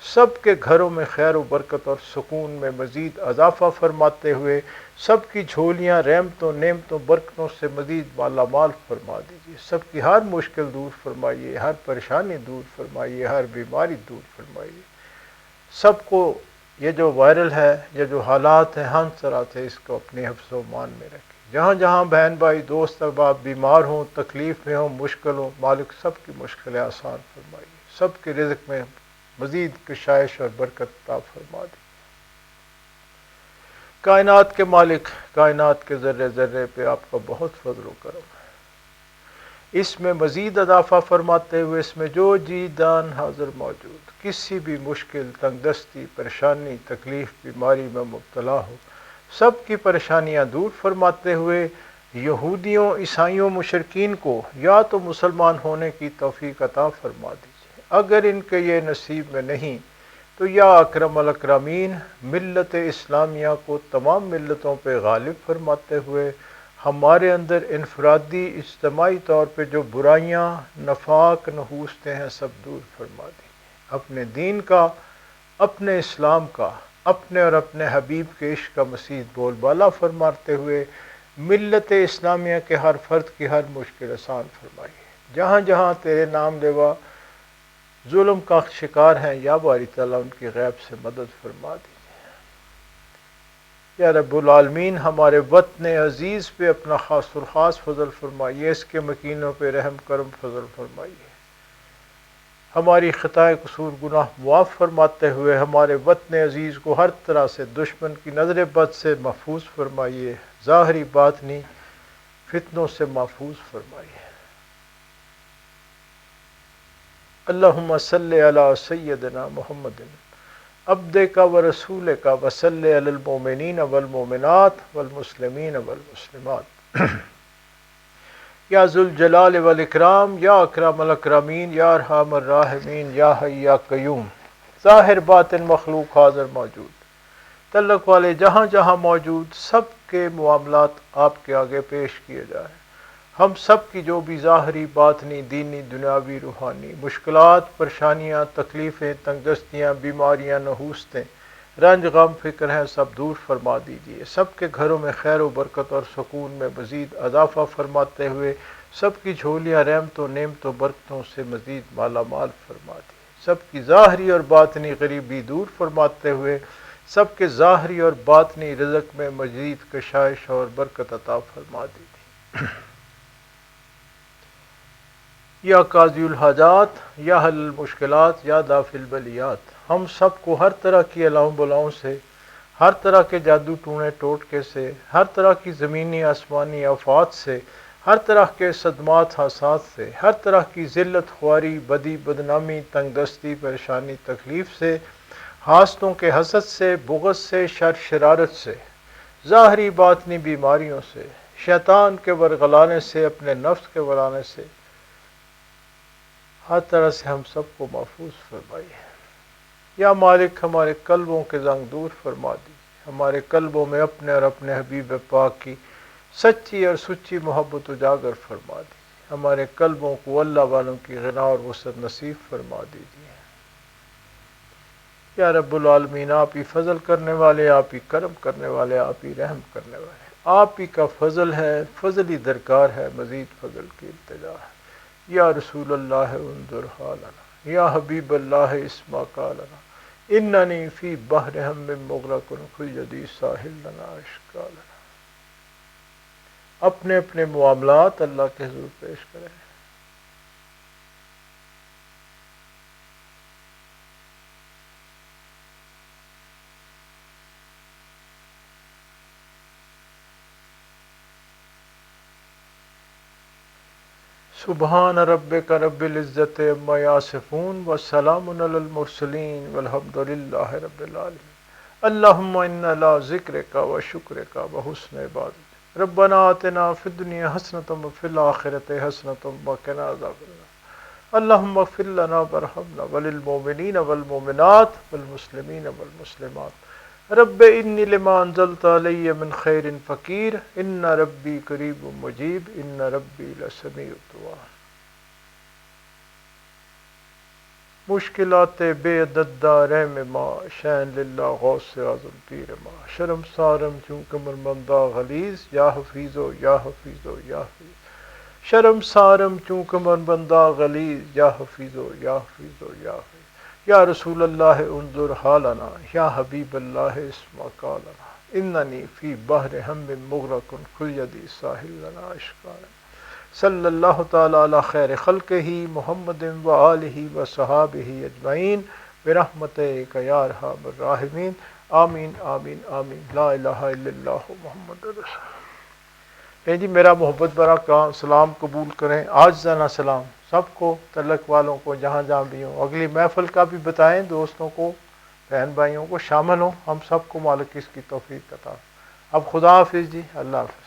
سب کے گھروں میں خیر و برکت اور سکون میں مزید اضافہ فرماتے ہوئے سب کی جھولیاں رحمتوں نعمتوں برکتوں سے مزید مالا مال فرما دیجیے۔ سب کی ہر مشکل دور فرمائیے، ہر پریشانی دور فرمائیے، ہر بیماری دور فرمائیے۔ سب کو یہ جو وائرل ہے، یہ جو حالات ہیں ہنسرات ہے، اس کو اپنے حفظ و مان میں رکھیں۔ جہاں جہاں بہن بھائی دوست احباب بیمار ہوں، تکلیف میں ہوں، مشکل ہوں، مالک سب کی مشکلیں آسان فرمائیے، سب کے رزق میں مزید کشائش اور برکت عطا فرما دی۔ کائنات کے مالک، کائنات کے ذرے ذرے پہ آپ کا بہت فضل و کرم ہے، اس میں مزید اضافہ فرماتے ہوئے اس میں جو جی دان حاضر موجود کسی بھی مشکل، تنگ دستی، پریشانی، تکلیف، بیماری میں مبتلا ہو، سب کی پریشانیاں دور فرماتے ہوئے یہودیوں، عیسائیوں، مشرکین کو یا تو مسلمان ہونے کی توفیق عطا فرما دیجیے، اگر ان کے یہ نصیب میں نہیں تو یا اکرم الاکرمین ملت اسلامیہ کو تمام ملتوں پہ غالب فرماتے ہوئے ہمارے اندر انفرادی اجتماعی طور پہ جو برائیاں، نفاق، نحوستیں ہیں، سب دور فرما دیجیے، اپنے دین کا، اپنے اسلام کا، اپنے اور اپنے حبیب کے عشق کا مزید بول بالا فرماتے ہوئے ملت اسلامیہ کے ہر فرد کی ہر مشکل آسان فرمائیے۔ جہاں جہاں تیرے نام لیوا ظلم کا شکار ہیں، یا باری تعالیٰ ان کی غیب سے مدد فرما دیجیے۔ یا رب العالمین ہمارے وطن عزیز پہ اپنا خاص الخاص فضل فرمائیے، اس کے مکینوں پہ رحم کرم فضل فرمائیے، ہماری خطائے قصور گناہ معاف فرماتے ہوئے ہمارے وطن عزیز کو ہر طرح سے دشمن کی نظر بد سے محفوظ فرمائیے، ظاہری باطنی فتنوں سے محفوظ فرمائیے۔ اللہم صلی علی سیدنا محمد عبدک و رسولک و صلی علی المؤمنین والمؤمنات والمسلمین والمسلمات یا ذوالجلال والاکرام، یا اکرم الاکرمین، یا ارحم الراحمین، یا حی یا قیوم، ظاہر باطن مخلوق حاضر موجود، تعلق والے جہاں جہاں موجود، سب کے معاملات آپ کے آگے پیش کیے جائیں۔ ہم سب کی جو بھی ظاہری باطنی دینی دنیاوی روحانی مشکلات پریشانیاں تکلیفیں تنگدستیاں بیماریاں نحوستیں رنج غم فکر ہیں، سب دور فرما دیجیے، سب کے گھروں میں خیر و برکت اور سکون میں مزید اضافہ فرماتے ہوئے سب کی جھولیاں رحمت و نعمت و برکتوں سے مزید مالا مال فرما دیے، سب کی ظاہری اور باطنی غریبی دور فرماتے ہوئے سب کے ظاہری اور باطنی رزق میں مزید کشائش اور برکت عطا فرما دیجیے۔ یا قاضی الحاجات، یا حل المشکلات، یا دافع البلیات، ہم سب کو ہر طرح کی الاؤں بلاؤں سے، ہر طرح کے جادو ٹونے ٹوٹکے سے، ہر طرح کی زمینی آسمانی آفات سے، ہر طرح کے صدمات حادثات سے، ہر طرح کی ذلت خواری بدی بدنامی تنگ دستی پریشانی تکلیف سے، حاسدوں کے حسد سے، بغض سے، شر شرارت سے، ظاہری باطنی بیماریوں سے، شیطان کے ورغلانے سے، اپنے نفس کے ورانے سے، ہر طرح سے ہم سب کو محفوظ فرمائیے۔ یا مالک ہمارے قلبوں کے زنگ دور فرما دیجیے، ہمارے قلبوں میں اپنے اور اپنے حبیب پاک کی سچی اور سچی محبت اجاگر فرما دیجیے، ہمارے قلبوں کو اللہ والوں کی غنا اور وسعت نصیب فرما دیجیے۔ یا رب العالمین آپ ہی فضل کرنے والے، آپ ہی کرم کرنے والے، آپ ہی رحم کرنے والے، آپ ہی کا فضل ہے، فضل ہی درکار ہے، مزید فضل کی التجا ہے۔ یا رسول اللہ انظر حالنا، یا حبیب اللہ اسمع قالنا، اننی فی بحر ہم مغرق خیدی ساحل لنا اشکالنا۔ اپنے اپنے معاملات اللہ کے حضور پیش کریں۔ سبحان ربک رب العزت عما یصفون وسلام علی المرسلین والحمد للہ رب العالمین۔ اللہم انا علی ذکرک و شکرک و حسن عبادتک، ربنا آتنا فی الدنیا حسنۃ وفی الآخرۃ حسنۃ وقنا عذاب النار، اللہم اغفر لنا وارحمنا وللمؤمنین والمؤمنات والمسلمین والمسلمات، رب انی لما انزلت علی من خیر فقیر، ان ربی قریب مجیب، ان ربی لسمیع الدعاء۔ مشکلات بے عدد داریں ما، شین للہ غوث اعظم پیر ما، شرم سارم چون کمر بندہ غلیظ، یا حفیظو یا حفیظو یا حفیظ، شرم سارم چون کمر بندہ غلیظ، یا حفیظو یا حفیظو یا حفیظ۔ یا رسول اللہ انظر حالنا، یا حبیب اللہ اسمع قالنا، اننی فی بحر ہم مغرق خیدی ساحل لنا اشکالنا۔ صلی اللہ تعالی علی خیر خلقہ محمد و آلہ و صحابہ اجمعین برحمتک یا ارحم الراحمین، آمین آمین آمین، لا الہ الا اللہ محمد رسول اللہ۔ جی میرا محبت برا کا سلام قبول کریں، عاجزانہ سلام سب کو، تعلق والوں کو جہاں جہاں بھی ہوں، اگلی محفل کا بھی بتائیں، دوستوں کو بہن بھائیوں کو شامل ہوں، ہم سب کو مالک اس کی توفیق عطا۔ اب خدا حافظ جی، اللہ حافظ۔